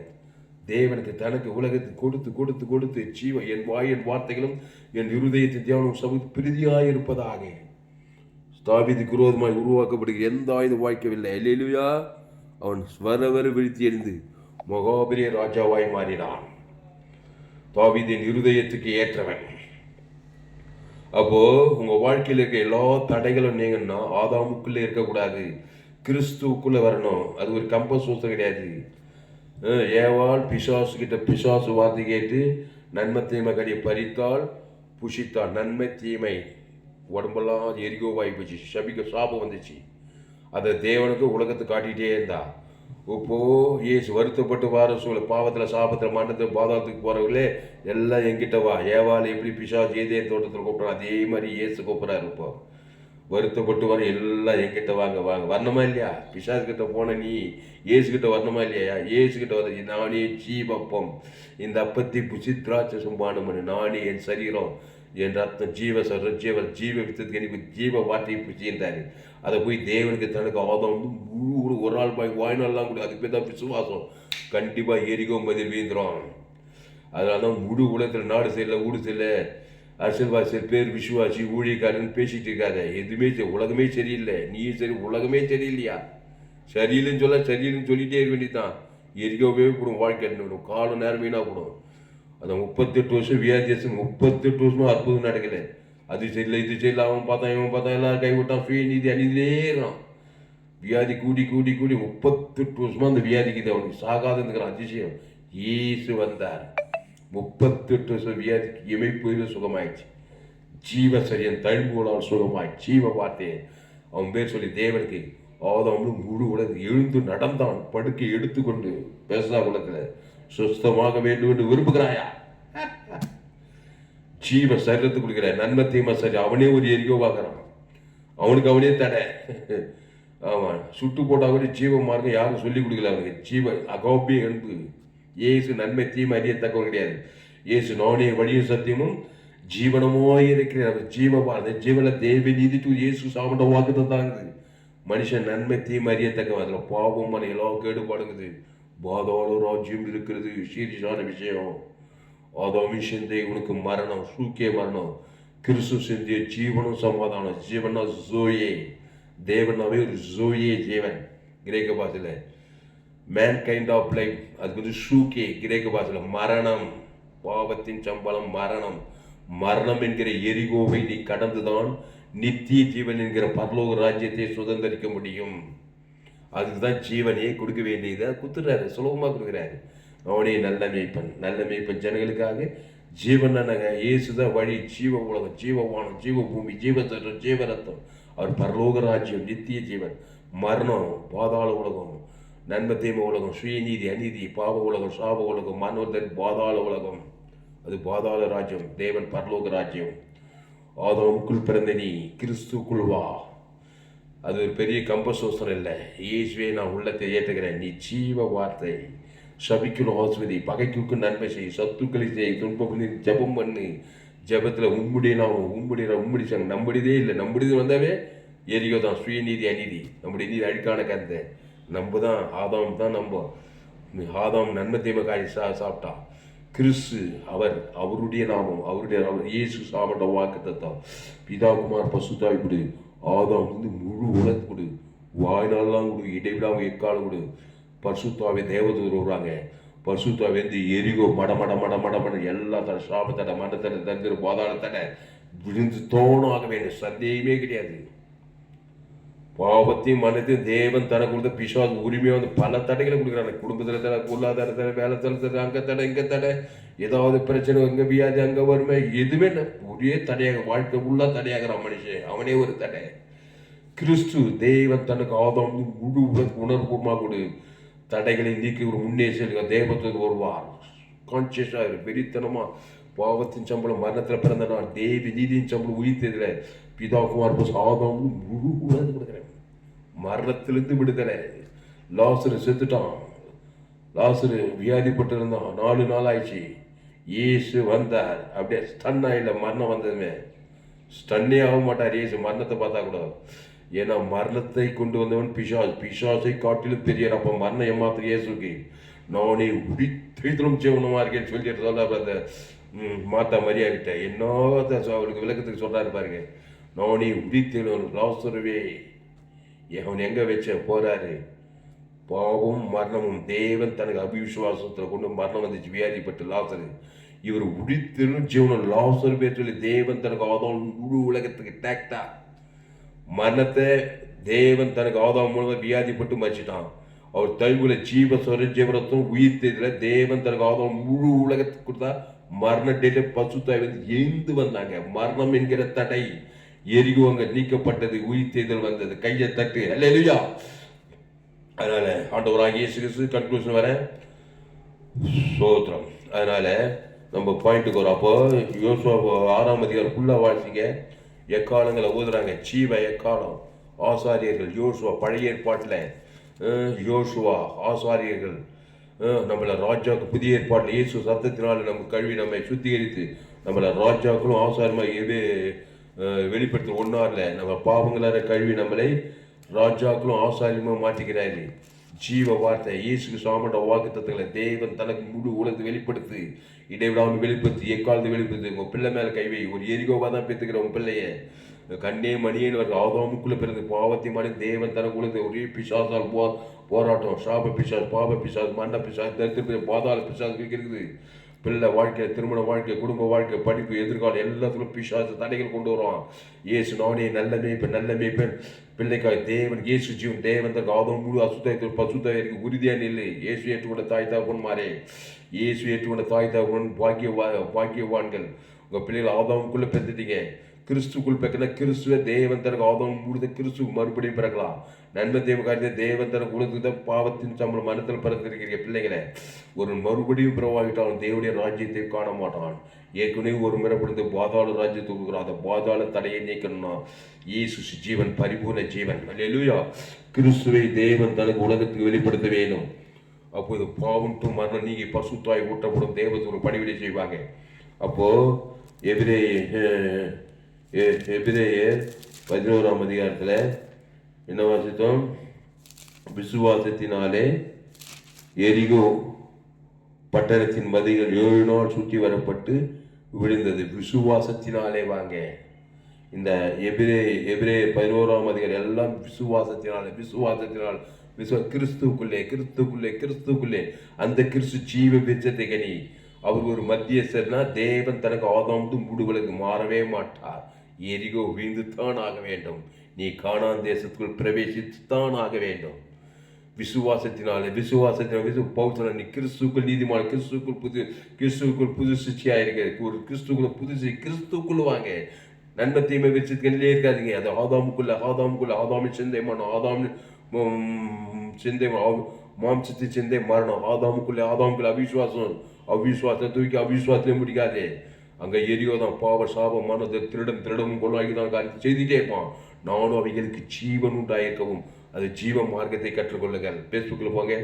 தேவனுக்கு தனக்கு உலகத்தை கொடுத்து கொடுத்து கொடுத்து என் என் வார்த்தைகளும் என் இருதயத்தின் தியானம் சமூக பிரதியாய் இருப்பதாக. தாவீதுக்கு விரோதமாய் உருவாக்கப்படுகிற எந்த ஆயுதம் வாய்க்கவில்லை. அல்லேலூயா. அவன் வர விழித்து எழுந்து மகாபெரிய ராஜாவாய் மாறினான். தாவீதின் இருதயத்துக்கு ஏற்றவன். அப்போ உங்க வாழ்க்கையில் இருக்க எல்லா தடைகளும் நீங்கன்னா ஆதாமுக்குள்ளே இருக்கக்கூடாது, கிறிஸ்துவுக்குள்ள வரணும். அது ஒரு கம்பல்சூத்திரம் கிடையாது. ஏவாள் பிசாசு கிட்ட பிசாசு வார்த்தை கேட்டு நன்மை தீமை கடியை பறித்தால் புஷித்தாள். நன்மை தீமை உடம்பெல்லாம் எரிகோவாய் போச்சு, சாபம் வந்துச்சு. அதை தேவனுக்கு உலகத்தை காட்டிகிட்டே இருந்தா. இப்போ ஏசு வருத்தப்பட்டு வார சூழல் பாவத்தில் சாபத்தில் மண்டத்தில் பாதாளத்துக்கு போகிறவங்களே எல்லாம் எங்கிட்ட வா. ஏவாள் எப்படி பிசாசு ஏதே தோட்டத்தில் கூப்பிட்றோம் அதே மாதிரி ஏசு கூப்பிட்றாரு. இப்போ வருத்தப்பட்டு வர எல்லாம் எங்கிட்ட வாங்க வாங்க வரணுமா இல்லையா? பிசாசு கிட்ட போன நீ ஏசுகிட்ட வரணுமா இல்லையா? ஏசுகிட்ட வர நானே ஜீவப்பம், இந்த அப்பத்தை புசித்ராட்ச சம்பானமனு, நானே என் சரீரம் என் ரத்தம் ஜீவ ஜீவ வித்தத்துக்கு எனக்கு ஜீவ வார்த்தையை புசின்றாரு. அதை போய் தேவனுக்கு தனக்கு ஆதம் வந்து முழு ஒரு ஆள் வாய்நாள்லாம் கூட அதுக்கு பேர் தான் விசுவாசம். கண்டிப்பாக எரிகோ மதில் வீந்துடும். அதனால தான் முழு உலகத்தில் நாடு சரியில்லை ஊடு சரியில்லை அரசியல்வாசி பேர் விசுவாசி ஊழியக்காரன் பேசிட்டு இருக்காத. எதுவுமே உலகமே சரியில்லை, நீ சரி உலகமே சரியில்லையா? சரியில்லைன்னு சரியில்லைன்னு சொல்லிட்டே இருக்க வேண்டியதான். எரிக்கவே கூடும் வாழ்க்கை காலம் நேரம் வீணாக கூடும். அந்த 38 வருஷம் வியாதியாசம் 38 வருஷமா அற்புதம் நடக்கலை. அது சரியில்லை இது சரியில்லை, அவன் பார்த்தான் இவன் பார்த்தான் எல்லாரும் கைவிட்டான், சுயநீதி அணிந்தே இருக்கான். வியாதி கூடி கூடி கூடி 38 வருஷமா அந்த வியாதிக்கு அவனுக்கு சாகாதுங்கிற அதிசயம். இயேசு வந்தார். 38 வருஷம் வியாதிக்கு இமைப்பதில் சுகமாயிடுச்சு. ஜீவசரியன் தழும்புகளால் சுகமாய் ஜீவ வார்த்தையை அவன் பேர் சொல்லி தேவனுக்கு அவன் முழு உலகத்தில் எழுந்து நடந்தான். படுக்கை எடுத்துக்கொண்டு பேசுதா உலகத்தில் சுஸ்தமாக வேண்டும் என்று விரும்புகிறாயா? ஜீவ சரீரத்தை கொடுக்கிற நன்மை தீமை சரி அவனே ஒரு எரியோவாகிறான். அவனுக்கு அவனே தடை. ஆமாம், சுட்டு போட்டால் கூட ஜீவ மார்க்கம் யாரும் சொல்லிக் கொடுக்கல அவனுக்கு. ஜீவ அகோபிய அன்பு. இயேசு நன்மை தீமை அறியத்தக்கவன் கிடையாது. இயேசு நானே வழியும் சத்தியமும் ஜீவனமாய் இருக்கிறார். ஜீவன தேவ நீதிக்கு இயேசு சாமண்ட வாக்கு தந்தாங்க. மனுஷன் நன்மை தீமை அறியத்தக்கவன். அதில் பாவம் மன எல்லாம் கேடுபாடுங்குது. பாதாள ராஜ்யம் இருக்கிறது, சீரியஸான விஷயம். ஆதாமி சிந்தை உனக்கு மரணம், சூக்கிய மரணம். கிறிஸ்து சிந்திய ஜீவனும் சமாதானம். ஜீவனா ஜோயே, தேவனாவே ஒரு ஜோயே ஜீவன். கிரேக்க பாஷையில் மேன் கைண்ட் ஆஃப் லைஃப், அதுக்கு வந்து சூக்கே கிரேக்க பாஷையில் மரணம். பாவத்தின் சம்பளம் மரணம். மரணம் என்கிற எரிகோவை நீ கடந்துதான் நித்திய ஜீவன் என்கிற பரலோக ராஜ்யத்தை சுதந்திரிக்க முடியும். அதுக்கு தான் ஜீவனையே கொடுக்க வேண்டியதை குத்துறாரு, சுலபமாக கொடுக்குறாரு. அவனே நல்ல மேய்ப்பன் ஜனங்களுக்காக ஜீவன் இயேசுதான் வழி, ஜீவ உலகம், ஜீவவானம், ஜீவ பூமி, ஜீவசரம், ஜீவரத்தம். அவர் பரலோக ராஜ்யம், நித்திய ஜீவன். மரணம் பாதாள உலகம், நன்மை தீமை உலகம், சுயநீதி அநீதி, பாவ உலகம், சாப உலகம், மனோதன் பாதாள உலகம். அது பாதாள ராஜ்யம், தேவன் பரலோக ராஜ்யம். ஆதாமுக்குள் பிறந்த நீ கிறிஸ்துக்குள் வா. அது ஒரு பெரிய கம்பசோசனம் இல்லை. இயேசுவே நான் உள்ளத்தை ஏற்றுகிறேன். நீ ஜீவ வார்த்தை. சபிக்கணும் ஆஸ்வதி, பகைக்கு நன்மை செய், சத்துக்களை செய், துன்பம் ஜபம் பண்ணு. ஜபத்தில் உம்முடிச்சாங்க. நம்படிதே இல்லை. நம்படிது வந்தாவே எரியோ தான் சுயநீதி அநீதி. நம்முடைய நீதி அழுக்கான கருத்தை நம்ம தான். ஆதாம் நன்மை தீமை காய் சாப்பிட்டா. கிறிஸ்து அவருடைய நாமம், அவருடைய இயேசு சாப்பிட்ட வாக்கு தத்தம். பிதா குமார் பசுத்தாய் கொடு. ஆதாம் வந்து முழு உலகத்து கொடு. வாய்நாளெல்லாம் கொடு, இடைவிடாமல் எக்காலம் கொடு. பரிசுத்தாவே தேவதூர் வருவாங்க. பரிசுத்தாவே வந்து எரிகோ மட எல்லா தடை சாப தடை மண்டத்தடை தந்திர பாதாள தடை விழுந்து தோணாக வேண்டும். சந்தேகமே கிடையாது. பாவத்தையும் மனத்தையும் தேவன் தனக்கு கொடுத்த பிசாசு உரிமையாக வந்து பல தடைகளை கொடுக்குறாங்க. குடும்பத்தில் தடை, பொருளாதார தடை, வேலை தடை, அங்கே தடை, இங்கே தடை, ஏதாவது பிரச்சனை, இங்கே வியாதி, அங்கே வறுமை, எதுவுமே ஒரே தடையாக வாழ்க்கை ஃபுல்லாக தடையாகிறான் மனுஷன். அவனே ஒரு தடை. கிறிஸ்து தேவன் தனக்கு ஆதாம் முழு உணர்வுமாக கொடு. தடைகளை நீக்கி ஒரு முன்னே செல்கிற தேவத்துக்கு வருவார். கான்சியஸாக வெறித்தனமாக பாவத்தின் சம்பளம் மரணத்தில் பிறந்த நான் தேவி நீதியின் சம்பளம் உயிர்த்ததில் பிதா குமார் ஆதாம் முழு உணர்ந்து கொடுக்குறேன். மரணத்திலிருந்து விடுதலை. லாசரு செத்துட்டான். லாசரு வியாதிப்பட்டு இருந்தான். 4 நாள் ஆயிடுச்சு. இயேசு வந்தார். அப்படியே ஸ்டன் ஆயில மரணம் வந்ததுமே ஸ்டன்னே ஆக மாட்டார். இயேசு மரணத்தை பார்த்தா கூட ஏன்னா மரணத்தை கொண்டு வந்தவன் பிசாசை காட்டிலும் பெரியவர். அப்போ மரணம் ஏமாத்திர இயேசுக்கு நானே உடித்திலும் ஜீவனமா இருக்கேன்னு சொல்லிட்டு சொல்றாரு அந்த மாத்தா மரியா கிட்ட. என்ன அவளுக்கு விளக்கத்துக்கு சொல்றாரு பாருங்க. நானே உடித்திலும் லாசருவே அவன் எங்க வச்ச போறாரு. பாவம் மரணமும் தேவன் தனக்கு அபிவிசுவாசத்துல கொண்டு மரணம் வந்துச்சு, வியாதிப்பட்டு லாசரு. இவர் உடித்திலும் ஜீவனம் லாசர் பேர் சொல்லி தேவன் தனக்கு ஆதாம் முழு உலகத்துக்கு டேக்டா மரணத்தை தேவன் தனக்கு ஆதாம் மூலமாக வியாதிப்பட்டு மறிச்சிட்டான். அவர் தைகுல ஜீவஸ்வர ஜீவரத்தும் உயிர் தேதியில தேவன் தனக்கு ஆதாம் முழு உலகத்துக்கு கொடுத்தா மரண டேட்ட பசுத்தாய் வந்து எழுந்து வந்தாங்க. மரணம் என்கிற தடை எரிகோ அங்க நீக்கப்பட்டது, உயிர் தேர்தல் வந்தது. கையை தட்டு அல்லேலூயா. அதனால ஆண்டவராகிய இயேசு கிறிஸ்து கன்க்ளூஷன் வர சோத்திரம். அதனால நம்ம பாயிண்ட்டுக்கு வரோம். அப்போ யோசுவா 6ஆம் அதிகாரம் ஃபுல்லாக வாசிங்க. எக்காலங்களை ஊதுறாங்க, ஜீவ எக்காலம். ஆசாரியர்கள் யோசுவா பழைய ஏற்பாட்டில் யோசுவா ஆசாரியர்கள் நம்மளை ராஜாவுக்கு புதிய ஏற்பாட்டில் இயேசு சத்தத்தினால நம்ம கழுவி நம்மை சுத்திகரித்து நம்மளை ராஜாக்களும் ஆசாரியமாக வெளிப்படுத்த ஒன்றா இல்லை. நம்ம பாவங்களார கழுவி நம்மளை ராஜாக்களும் ஆசாரியமாக மாற்றிக்கிறாரு. ஜீவ வார்த்தை இயேசுக்கு சாமண்ட வாக்கு தத்துவங்களை தேவன் தனக்கு முழு உலகத்தை வெளிப்படுத்து, இடைவிடாமல் வெளிப்படுத்தி எக்காலத்தை வெளிப்படுத்து. உங்கள் பிள்ளை மேலே கைவை. ஒரு எரிகோவாக தான் பெற்றுக்கிற உங்கள் பிள்ளைய கண்ணே மணியேன்னு வருது. ஆதாமுக்குள்ளே பிறந்து பாவத்தை மாடி தேவன் தனக்கு உலகத்தை ஒரே பிசாசால் போராட்டம். சாப பிசாஸ், பாப பிசாஸ், மண்ட பிசாஸ், தரித்திர பாதாள பிசாஸ் இருக்குது. பிள்ளை வாழ்க்கை, திருமண வாழ்க்கை, குடும்ப வாழ்க்கை, படிப்பு, எதிர்காலம் எல்லாத்துக்கும் பிசாசு தடைகள் கொண்டு வருவான். இயேசு நானே நல்ல மேய்ப்பன், நல்ல மேய்ப்பன். பிள்ளைக்காய் தேவன் இயேசு ஜீவன் தேவன் தனக்கு ஆதாம் முழு அசுத்தாயத்தில் பசுத்தாயிருக்கு உறுதியான இல்லை. இயேசு ஏற்றுக்கொண்ட தாய் தகப்பன் மாறே. இயேசு ஏற்றுக்கொண்ட தாய் தகப்பன் பாக்கியவான்கள். உங்கள் பிள்ளைகள் ஆதாமுக்குள்ளே பெற்றுட்டீங்க. கிறிஸ்துக்குள் பெற்ற கிறிஸ்துவ தேவன் தனக்கு ஆதாம் முழுத கிறிஸ்து மறுபடியும் பிறக்கலாம். நன்மை தேவ காரியத்தை தேவன் தனக்கு உலகத்தை பாவத்தின் சம்பளம் மனத்தில் பிறந்திருக்கிற பிள்ளைகளை ஒரு மறுபடியும் பிறவாகிட்டாலும் தேவனுடைய ராஜ்யத்தை காண மாட்டான். ஏற்கனவே ஒரு முறைப்படுத்த பாதாள ராஜ்யத்தை கொடுக்குறான். அந்த பாதாள தடையை நீக்கணும்னா இயேசு ஜீவன், பரிபூர்ண ஜீவன். அல்லேலூயா. கிறிஸ்துவை தேவன் தனக்கு உலகத்துக்கு வெளிப்படுத்த வேணும். அப்போது பாவம் மரணம் நீங்கி பசுத்தாய் ஊட்டப்படும் தேவத்துக்கு ஒரு பணிவிடை செய்வாங்க. அப்போ எபிரேயர் 11ஆம் அதிகாரத்தில் என்ன வாசித்தோம்? விசுவாசத்தினாலே எரிகோ பட்டணத்தின் மதிகள் 7 நாள் சுற்றி வரப்பட்டு விழுந்தது. விசுவாசத்தினாலே வாங்க. இந்த எபிரேயர் 11ஆம் அதிகாரம் எல்லாம் விசுவாசத்தினால் கிறிஸ்துக்குள்ளே அந்த கிறிஸ்து ஜீவ பெற்றத்தை கனி. அவர் ஒரு மத்தியஸ்தர்னா தேவன் தனக்கு ஆதாம் முடுவலுக்கு மாறவே மாட்டார். எரிகோ வீழ்ந்துத்தான் ஆக வேண்டும். நீ கானான் தேசத்துக்குள் பிரவேசித்துத்தான் ஆக வேண்டும். விசுவாசத்தினால பௌத்தன நீ கிறிஸ்துக்குள் நீதிமான, கிறிஸ்துக்குள் புது சிச்சியாக இருக்க. ஒரு கிறிஸ்துக்குள்ள வாங்க. நன்மை தீமை வச்சுக்கே இருக்காதீங்க. அது ஆதாமுக்குள்ள சிந்தை மரணம், சிந்தை மாம்சத்தை சிந்தை மரணம். ஆதாமுக்குள்ள அவிசுவாசம் தூக்கி அவிசுவாசத்தை முடிக்காதே. அங்கே எரியோ தான் பாவ சாபம் மனதை திருடமும் கொள்ளாகி தான் காரியத்தை செய்துட்டே இருப்பான். நானும் அவைகளுக்கு ஜீவன் உண்டாயிருக்கவும் அது ஜீவ மார்க்கத்தை கற்றுக்கொள்ளுங்கள். ஃபேஸ்புக்கில் போங்க,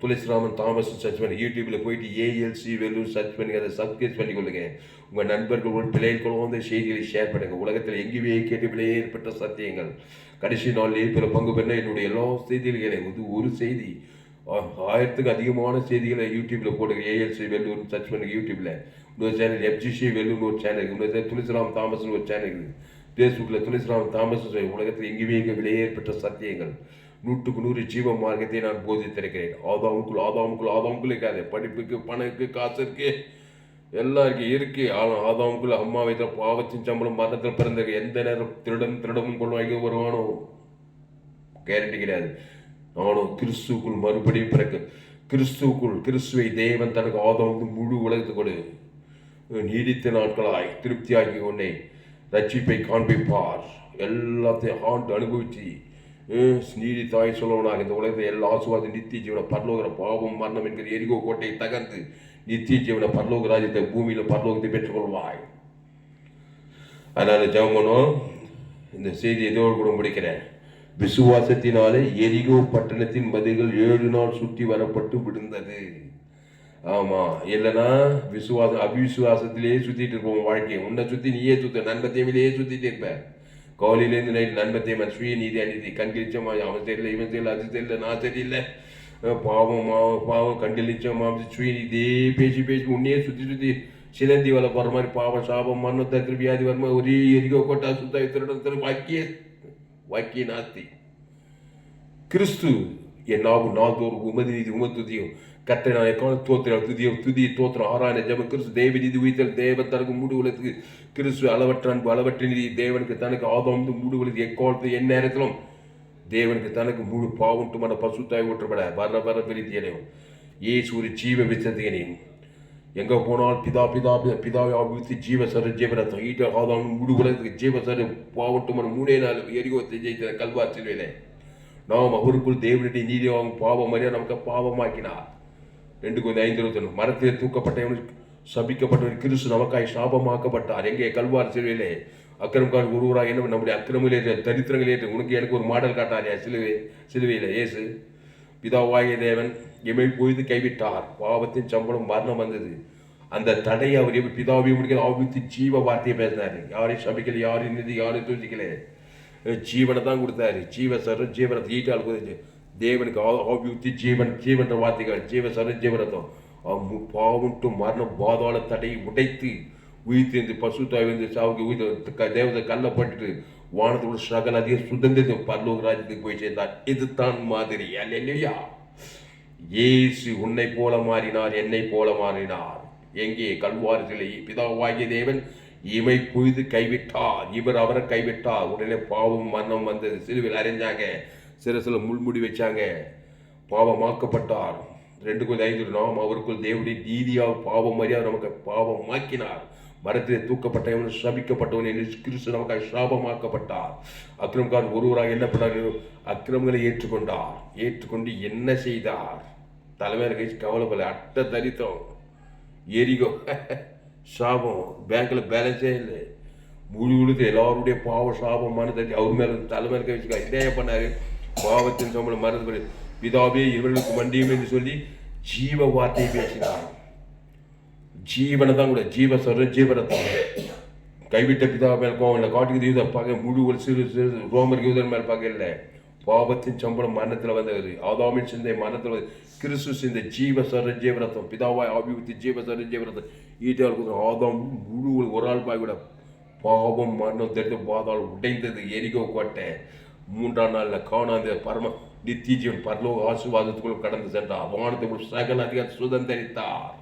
துளசிராமன் தாமஸ் சர்ச் பண்ணி, யூடியூப்பில் போயிட்டு ஏஎல்சி வெல்லூர் சர்ச் பண்ணி அதை சப்ஸ்கிரைப் பண்ணிக்கொள்ளுங்க. உங்கள் நண்பர்கள் பிள்ளைகளும் வந்து செய்திகளை ஷேர் பண்ணுங்கள். உலகத்தில் எங்கேயுமே கேட்டு விலையே ஏற்பட்ட சத்தியங்கள் கடைசி நாளில் பிற பங்கு பெற்ற என்னுடைய எல்லா செய்திகளும் இது ஒரு செய்தி 1000க்கு அதிகமான செய்திகளை யூடியூப்பில் போடுங்க. ஏஎல்சி வெல்லூர் சர்ச் பண்ணுங்க. யூடியூப்பில் இன்னொரு சேனல் FGC வெல்லூர்னு ஒரு சேனல், இன்னொரு துளசிராம் தாமஸ்னு ஒரு சேனல் இருக்குது. ஃபேஸ்புக்கில் துளசிராம் தாமஸ். உலகத்தில் எங்கேயுமே விலையேற்பட்ட சத்தியங்கள் 100க்கு 100 ஜீவ மார்க்கத்தை நான் போதித்திருக்கிறேன். ஆதாமுக்குள் இருக்காது. படிப்புக்கு, பணக்கு, காசுக்கு எல்லாம் இருக்கு. ஆனால் ஆதாமுக்குள்ள அம்மா வைத்த பாவத்தின் சம்பளம் மரணத்தில் பிறந்த எந்த நேரம் திருடமும் கொள்வாங்க வருவானோ கேரண்டி கிடையாது. நானும் கிறிஸ்துக்குள் மறுபடியும் பிறகு கிறிஸ்துவை தேவன் தனக்கு ஆதாமுக்கு முழு உலகத்துக்கொடு நீடித்த நாட்களாய் திருப்தியாகி உன்னை ரட்சிப்பை காண்பிப்பார். எல்லாத்தையும் ஆண்டு அனுபவிச்சு நீடித்தாய் சொல்லவனாக இந்த உலகத்தை எல்லா ஆசுவாதம் நித்திய ஜீவன பரலோக பாவம் மரணம் என்கிற எரிகோ கோட்டையை தகர்ந்து நித்திய ஜீவன பரலோக ராஜ்யத்தை பூமியில் பரலோகத்தை பெற்றுக்கொள்வாய். அதனால ஜெபம் இந்த செய்தி எதோடு கூட முடிக்கிறேன். விசுவாசத்தினாலே எரிகோ பட்டணத்தின் மதில்கள் 7 நாள் சுற்றி வரப்பட்டு விழுந்தது. ஆமா, இல்லைன்னா அவிசுவாசத்திலேயே சுத்திட்டு இருப்போம் வாழ்க்கையை. உன்னை சுத்தி நீயே நண்பத்தையிலேயே சுத்திட்டு இருப்ப. காலையிலேருந்து நைட் நன்மை தீமை, சுய நீதி அநீதி, கண்கிழிச்சமா, அவன் சரியில்லை, இவன் சரியில்லை, அது சரியில்லை, நான் சரியில்லை, பாவம் பாவம், கண்கிழிச்சமா, சுய நீதி பேசி பேசி உன்னையே சுற்றி சுற்றி சிலந்தி வலை போகிற மாதிரி பாவம் சாபம் மரணம் தத்திர வியாதி வருமா ஒரே எரிகோ கொட்டா சுத்தா திருடம் வாக்கிய நாஸ்தி. கிறிஸ்து என் நாவும் நாள்தோறும் உமது நீதி உமதுதியும் கர்த்தரை தோத்திரம் துதி தோத்திரம் ஆராயண ஜெபம். கிறிஸ்து தேவ நீதி உயிர்த்தல் தேவன் தனக்கு மூடு உலகத்துக்கு கிறிஸ்து அளவற்ற அன்பு அளவற்ற நீதி தேவனுக்கு தனக்கு ஆதாம் மூடு உலகத்து எக்காலத்து என் நேரத்திலும் தேவனுக்கு தனக்கு முழு பாவுண்டுமான பசுத்தாய் ஊற்றப்பட வர வர பெரிதியனையும் ஏசு ஒரு ஜீவ விசதியனையும் எங்கே போனால் பிதா பிதா பிதாவை ஆபித்து ஜீவசர ஜீவரத்தம் ஈட்ட ஆதாம் மூடு உலகத்துக்கு ஜீவசர பாவுண்டுமான 3 நாள் எரிகோத்தை ஜெயித்த கல்வார் சிலுவையிலே நாம் அவருக்குள் தேவனுடைய நீதியாகவும் பாவம் மரியா நமக்கு பாவமாக்கினார். 2:5 மரத்தில் தூக்கப்பட்டவன் சபிக்கப்பட்டவன் கிறிஸ்து நமக்காய் சாபமாக்கப்பட்டார். எங்கே கல்வார் சிலுவையிலே அக்கிரமக்கார் ஒருவராக என்ன நம்முடைய அக்கிரமிலே தரித்திரங்களே உனக்கு எனக்கு ஒரு மாடல் காட்டாரியா சிலுவையில் இயேசு பிதாவாகிய தேவன் எமை பொய்து கைவிட்டார். பாவத்தின் சம்பளம் மரணம் வந்தது. அந்த தடையை அவர் பிதாவையும் முடிக்கல ஆபித்து ஜீவ வார்த்தையை பேசினாரு. யாரையும் சபிக்கல, யாரையும் நிதி, யாரையும் தூசிக்கல, ஜீவனை தான் கொடுத்தாரு. ஜீவசரம் ஜீவரத்தை ஈட்டால் குதிச்சு தேவனுக்கு ஆபியுத்தி ஜீவன்ற வார்த்தைகள் ஜீவசரம் ஜீவரத்தம் பாவுண்டு மரணம் பாதாள தடையை உடைத்து உயிர்த்து பசுத்தாய் வந்து சாவுக்கு உயிர்த்து தேவதை கல்லை பட்டுட்டு வானத்தோட சகல அதிக சுதந்திரம் பரலோக ராஜ்யத்துக்கு போய் சேர்ந்தார். இதுதான் மாதிரி அல்லேலூயா. இயேசு உன்னை போல மாறினார், என்னை போல மாறினார். எங்கே கல்வாரிகளை பிதாவாகிய தேவன் இமை பொய்து கைவிட்டார். இவர் அவரை கைவிட்டார். உடனே பாவம் மரணம் வந்தது. சிலுவையில் அரைஞ்சாங்க, சில முள்முடி வச்சாங்க, பாவமாக்கப்பட்டார். 2:5 நாம் அவருக்குள் தேவனுடைய நீதியாக பாவம் மரியாதை நமக்கு பாவமாக்கினார். மரத்திலே தூக்கப்பட்டவன் சபிக்கப்பட்டவன் கிறிஸ்து நமக்காக சாபமாக்கப்பட்டார். அக்கிரமக்கார் ஒருவராக என்ன பண்ணார்? அக்கிரமங்களை ஏற்றுக்கொண்டார். ஏற்றுக்கொண்டு என்ன செய்தார்? தலைமையில கழிச்சு கவலைப்படல. அட்ட தரித்திரம் எரிகோ சாபம், பேங்க்ல பேலன்ஸே இல்லை, முழு எல்லாருடைய பாவ சாபமான தட்டி அவர் மேல தலைமையில கழிச்சு இதே பண்ணாரு. பாவத்தின் சம்பளம் மறந்து பிதாவே இவர்களுக்கு மண்டியும் என்று சொல்லி ஜீவ வார்த்தையை பேசினார். ஜீவனை தான் கூட ஜீவசர ஜீவரத்தம் கைவிட்ட பிதா மேல் கோவம் இல்லை, காட்டுக்கு யூதர் பார்க்க முழு ஒரு சிறு ரோமர் யூதர் மேல் பார்க்க இல்லை. பாவத்தின் சம்பளம் மரணத்தில் வந்தது. ஆதாமின் சிந்தை மரணத்தில் வந்து கிறிஸ்து சிந்தை ஜீவசர ஜீவரத்தம் பிதாவாய் ஆபிவித்து ஜீவசர ஜீவரத்தம் ஈட்டால் ஆதாம் முழு ஒரு ஆள் பாய் கூட பாவம் மரணம் தெரிந்து பாதால் உடைந்தது. எரிகோ கோட்டை 3ஆம் நாளில் காணாத பரம நித்திய ஜீவன் பரலோக ஆசீர்வாதத்துக்குள் கடந்து சென்றார். வானத்துக்குள் சகல அதிகார சுதந்திரித்தார்.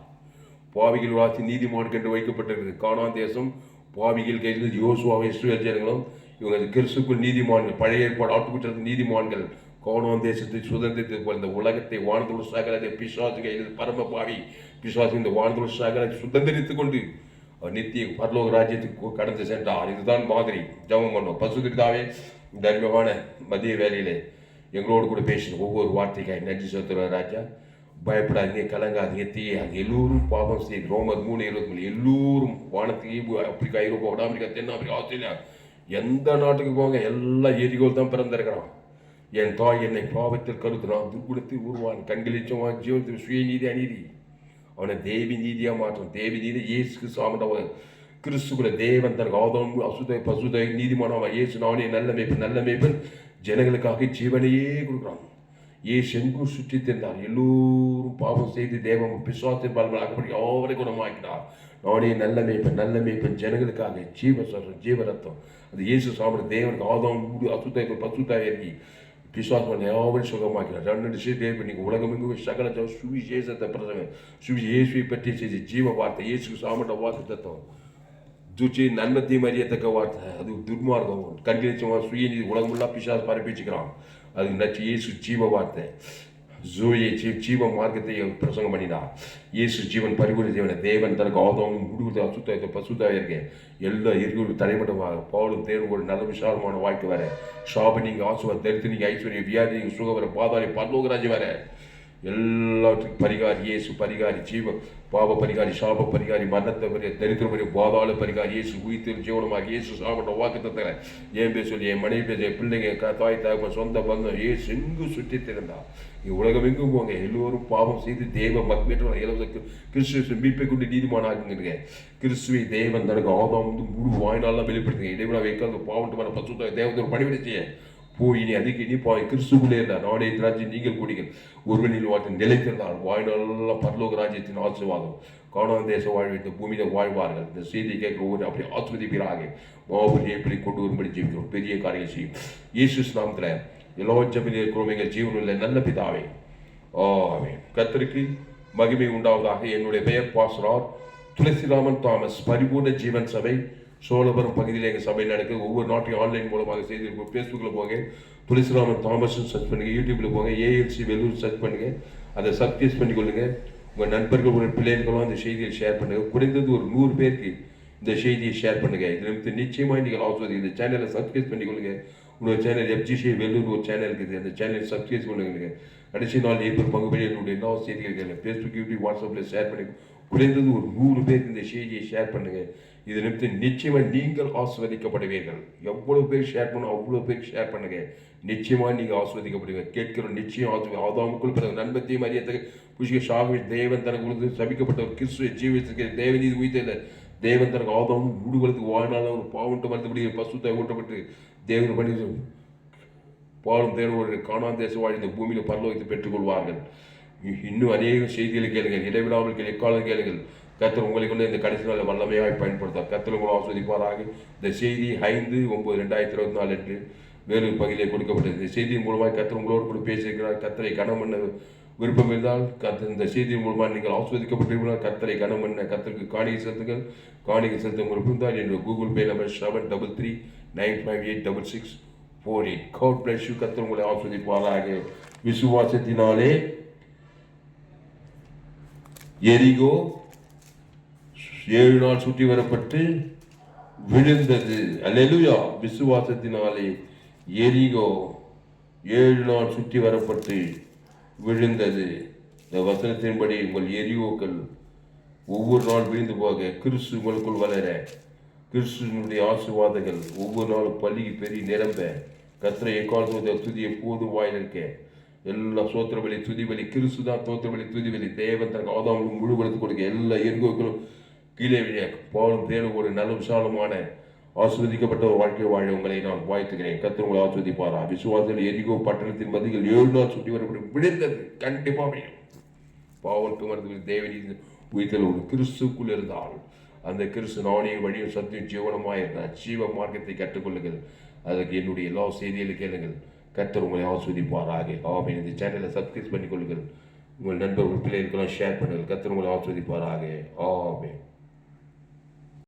பாவிகள் வாசி நீதிமான் என்று வைக்கப்பட்டிருக்கிறது. கானான் தேசம் பாவிகள் கையில் யோசுவாவை இஸ்ரவேல் ஜனங்களும் இவங்க கிறிஸ்துக்குள் நீதிமான்கள், பழைய ஏற்பாடு ஆட்டுக்குற்றத்து நீதிமான்கள் கானான் தேசத்தை சுதந்திரத்துக்கு இந்த உலகத்தை வானத்தோடு சகலத்தை பிசாசு கையில் பரம பாவி பிசாசு இந்த வானத்தோடு சகலத்தை சுதந்திரித்துக் கொண்டு நித்திய பரலோக ராஜ்யத்துக்கு கடந்து சென்றார். இதுதான் மாதிரி. ஜெபம் பண்ணோம். பசுதாவே தர்மமான மதிய வேலையிலே எங்களோடு கூட பேசின ஒவ்வொரு வார்த்தைக்காய் நன்றி செலுத்துகிற ராஜா. பயப்படாதீங்க, கலங்காதீங்க, தீயாதீங்க. எல்லோரும் பாவம் செய்து ரோமர் 3:23 எல்லோரும் வானத்துக்கு ஆப்பிரிக்கா, ஐரோப்பா, வட அமெரிக்கா, தென்னாப்பிரிக்கா, ஆஸ்திரேலியா எந்த நாட்டுக்கு போங்க எல்லாம் எரிகோல் தான் பிறந்திருக்கிறான். என் தாய் என்னை பாவத்தில் கருத்துறான், துர்குணத்தில் உருவான், கண்களிச்சவான், ஜீவனத்தில் சுயநீதி அநீதி அவனை தேவி நீதியாக மாற்றம். தேவி நீதி இயேசுக்கு சாமண்டவன் கிறிஸ்துக்குள்ள தேவன் தனக்கு ஆதாம் அசுதை பசுதை நீதிமானவன் இயேசு நானே நல்ல மேய்ப்பன் ஜனங்களுக்காக ஜீவனையே கொடுக்குறான். இயேசு எங்கும் சுற்றி தின்றார். எல்லோரும் பாவம் செய்து தேவன் பிசுவாசத்தின் பலனாகப்படி அவரை குணமாக்கினார். நானே நல்ல மேய்ப்பன் ஜனங்களுக்காக ஜீவரத்தம் அது இயேசு சாப்பிட தேவனுக்கு ஆதாம் மூடு அசுத்தாய் பசுத்தாய் இறங்கி பிசுவாசம் யாவரையும் சுகமாக்கிறார். 2 தேவன் நீங்கள் உலகமெங்கும் சகல சுவிசேஷத்தை பிரசவம் இயேசுவை பற்றி செய்து ஜீவ வார்த்தை இயேசு சாப்பிட்ட வார்த்தை தத்துவம் துச்சி நன்மத்தை மறியத்தக்க வார்த்தை அது துர்மார்க்கம் கண்டிச்சமா சுயநீதி உலகமுள்ளா பிசாசு பரப்பிச்சுக்கிறான். அது நச்சு இயேசு ஜீவ வார்த்தை ஜோயை ஜீவ மார்க்கத்தை பிரசங்கம் பண்ணினார். இயேசு ஜீவன் பரிபூர்ண ஜீவனை தேவன் தனக்கு ஆதாம் முடுவது அசுத்தாயத்தை பசுத்தாய் இருக்கேன் எல்லா இருக்கிற தரைமட்டமாக பாவலும் தேர்வு நல்ல விசாலமான வாழ்க்கை வர ஷாப நீங்கள் ஆசுவா தரித்து நீங்கள் ஐஸ்வர்ய வியாதி நீங்கள் சுகம் வர பாதாளி பரலோகராஜ் வர எல்லாத்துக்கும் பரிகாரி இயேசு, பரிகாரி ஜீவ பாவ பரிகாரி, சாப பரிகாரி, மரணத்தை தரித்திர பாதாள பரிகாரி இயேசு, உயிர்த்தெழும் ஜீவனமாக இயேசு சாப்பிட்ட வாக்குத்தத்தர என் பேர் சொல்லி, என் மனைவி பேச, என் பிள்ளைங்க, தாய் தகப்பன், சொந்த பந்தம் இயேசு எங்கு சுற்றி திறந்தா உலகம் எங்கும் போங்க, எல்லோரும் பாவம் செய்து தேவ மக்மேற்ற இலவச கிறிஸ்துவ மீட்பை கொண்டு நீதிமானாகுங்க. கிறிஸ்துவை தேவன் தனக்கு ஆதாம் வந்து முழு வாய்நாளெல்லாம் வெளிப்படுத்துங்க. இடைவிழா வைக்காத பாவட்டுமான பசுத்த தேவத்தை பணிவிட செய்ய போய் இனி அதுக்கு இனி பாய் கிறிஸ்துக்குள்ளே இருந்தார். நாடே ராஜ்யம் நீங்கள் கூடிகள் ஒருவனில் வாழ்த்து நிலைத்திருந்தால் வாய்நாளெல்லாம் பரலோக ராஜ்யத்தின் ஆசீர்வாதம் காணான் தேச வாழ்வு இந்த பூமியில வாழ்வார்கள். இந்த செய்தியை கேட்கிற ஒவ்வொரு அப்படி ஆஸ்வதிப்பீராக மாபெரிய எப்படி கொண்டு வரும்படி ஜெபிக்கிறோம். பெரிய காரியம் செய்யும் இயேசு நாமத்தில் எல்லா ஜெபத்திலும் இருக்கிறோம் எங்கள் ஜீவனுள்ள நல்ல பிதாவே, ஆமென். கர்த்தருக்கு மகிமை உண்டாவதாக. என்னுடைய பெயர் பாஸ்டர் துளசிராமன் தாமஸ். பரிபூர்ண ஜீவன் சபை சோழபுரம் பகுதியில் எங்கள் சபையில் நடக்குது. ஒவ்வொரு நாட்டையும் ஆன்லைன் மூலமாக செய்தி ஃபேஸ்புக்கில் போங்க, துளசிராமன் தாமஸ் சர்ச் பண்ணுங்க, யூடியூப்பில் போங்க, ஏஎல்சி வெல்லூர் சர்ச் பண்ணுங்க, அதை சப்ஸ்கிரைப் பண்ணிக்கொள்ளுங்க. உங்கள் நண்பர்கள் ஒரு பிள்ளைகளும் அந்த செய்தியை ஷேர் பண்ணுங்க. குறைந்தது ஒரு 100 பேருக்கு இந்த செய்தியை ஷேர் பண்ணுங்க. இதில் நிச்சயமாக நீங்கள் ஆஸ்வதி இந்த சேனலை சப்ஸ்கிரைப் பண்ணிக்கொள்ளுங்க. உங்களோட சேனல் FGC வெல்லூர் ஒரு சேனல் இருக்குது, அந்த சேனலை சப்ஸ்கிரைப் பண்ணுங்க. கடைசி நாள் ஏப்ரல் பங்குபடி என்னுடைய எல்லா செய்திகள் ஃபேஸ்புக், யூடியூப், வாட்ஸ்அப்பில் ஷேர் பண்ணி குறைந்தது ஒரு 100 பேருக்கு இந்த செய்தியை ஷேர் பண்ணுங்க. இது நிச்சயமாக நீங்கள் ஆஸ்வதிக்கப்படுவீர்கள். எவ்வளவு பேர் ஷேர் பண்ண அவ்வளோ பேர் ஷேர் பண்ணுங்க. நிச்சயமாக நீங்கள் ஆஸ்வதிக்கப்படுவீங்க. கேட்கிறோம் நிச்சயம் ஆதாமுக்குள் பிறகு நன்மத்தையும் அறியத்தக்க புஷ்க சாகவே தேவன் தனக்கு கொடுத்து சபிக்கப்பட்ட ஒரு கிறிஸ்துவ ஜீவித்திருக்க தேவன் இது உயிர்த்த தேவன் தனக்கு ஆதாம் ஊடுகளுக்கு வாழ்நாள் ஒரு பாவண்ட மறுத்தபடி பசுத்தை ஊட்டப்பட்டு தேவன் பண்ணி பாலும் தேவனோடு காணான் தேச வாழ் இந்த பூமியில் பரலோகத்தை பெற்றுக்கொள்வார்கள். இன்னும் அநேக செய்திகளை கேளுங்கள், இடைவிடாமல் எக்காலம் கேளுங்கள். கர்த்தர் உங்களை கொண்டு இந்த கடைசி நாளில் வல்லமையாக பயன்படுத்தார். கர்த்தர் உங்களை ஆஸ்வதிப்பாராக. இந்த செய்தி 5/9/2024 அன்று வேலூர் பகுதியில் கொடுக்கப்பட்டது. இந்த செய்தியின் மூலமாக கர்த்தர் உங்களோடு கூட பேசியிருக்கிறார். கர்த்தரை கனம் பண்ண விருப்பம் இருந்தால் இந்த செய்தியின் மூலமாக நீங்கள் ஆஸ்வதிக்கப்பட்டிருக்கிறார். கர்த்தரை கனம் பண்ண கர்த்தருக்கு காணிக்கை செலுத்துங்கள். காணிக்கை செலுத்த விருப்பம் இருந்தால் என்னுடைய Google Pay number 7339586648. God bless you. கர்த்தர் உங்களை ஆஸ்வதிப்பாராக. விசுவாசத்தினாலே எரிகோ 7 நாள் சுற்றி வரப்பட்டு விழுந்தது. அல்லேலூயா. விசுவாசத்தினாலே எரிகோ 7 நாள் சுற்றி வரப்பட்டு விழுந்தது. இந்த வசனத்தின்படி உங்கள் எரிகோக்கள் ஒவ்வொரு நாள் விழுந்து போக, கிறிஸ்து உங்களுக்குள் வளர, கிறிஸ்துவனுடைய ஆசீர்வாதங்கள் ஒவ்வொரு நாளும் பள்ளி பெரிய நிரம்ப, கர்த்தரை எக்காலத்தோட துதி எப்போதும் வாயில் இருக்க, எல்லா சோத்திரபலி துதிபலி கிறிஸ்து தான் தோத்திரபலி துதிபலி தேவன் தனக்கு ஆதாமுக்கு முழு வளர்த்து கொடுக்க எல்லா எரிகோக்களும் கீழே விழிய பாலும் தேனும் ஒரு நல்ல விசாலமான ஆஸ்வதிக்கப்பட்ட ஒரு வாழ்க்கை வாழ உங்களை நான் வாழ்த்துகிறேன். கர்த்தர் உங்களை ஆஸ்வதிப்பாரா. விசுவாசத்தில் எரிகோ பட்டணத்தின் மத்தியில் 7 நாள் சுற்றி வரப்பட்டு விழுந்தது. கண்டிப்பாக முடியும். பாவத்துக்கு மருந்து தேவனி உயிர்த்தல் ஒரு கிறிஸ்துக்குள் இருந்தால் அந்த கிறிஸ்து நாணய வழியும் சத்தியம் ஜீவனமாக இருந்தால் ஜீவ மார்க்கத்தை கற்றுக்கொள்ளுங்கள். அதுக்கு என்னுடைய எல்லா செய்திகளை கேளுங்கள். கர்த்தர் உங்களை ஆஸ்வதிப்பாராக. ஆமென். இந்த சேனலை சப்ஸ்கிரைப் பண்ணிக்கொள்ளுங்கள். உங்கள் நண்பர்கள் பிள்ளைகளுக்கெல்லாம் ஷேர் பண்ணுங்கள். கர்த்தர் உங்களை ஆஸ்வதிப்பாராக. ஆமென்.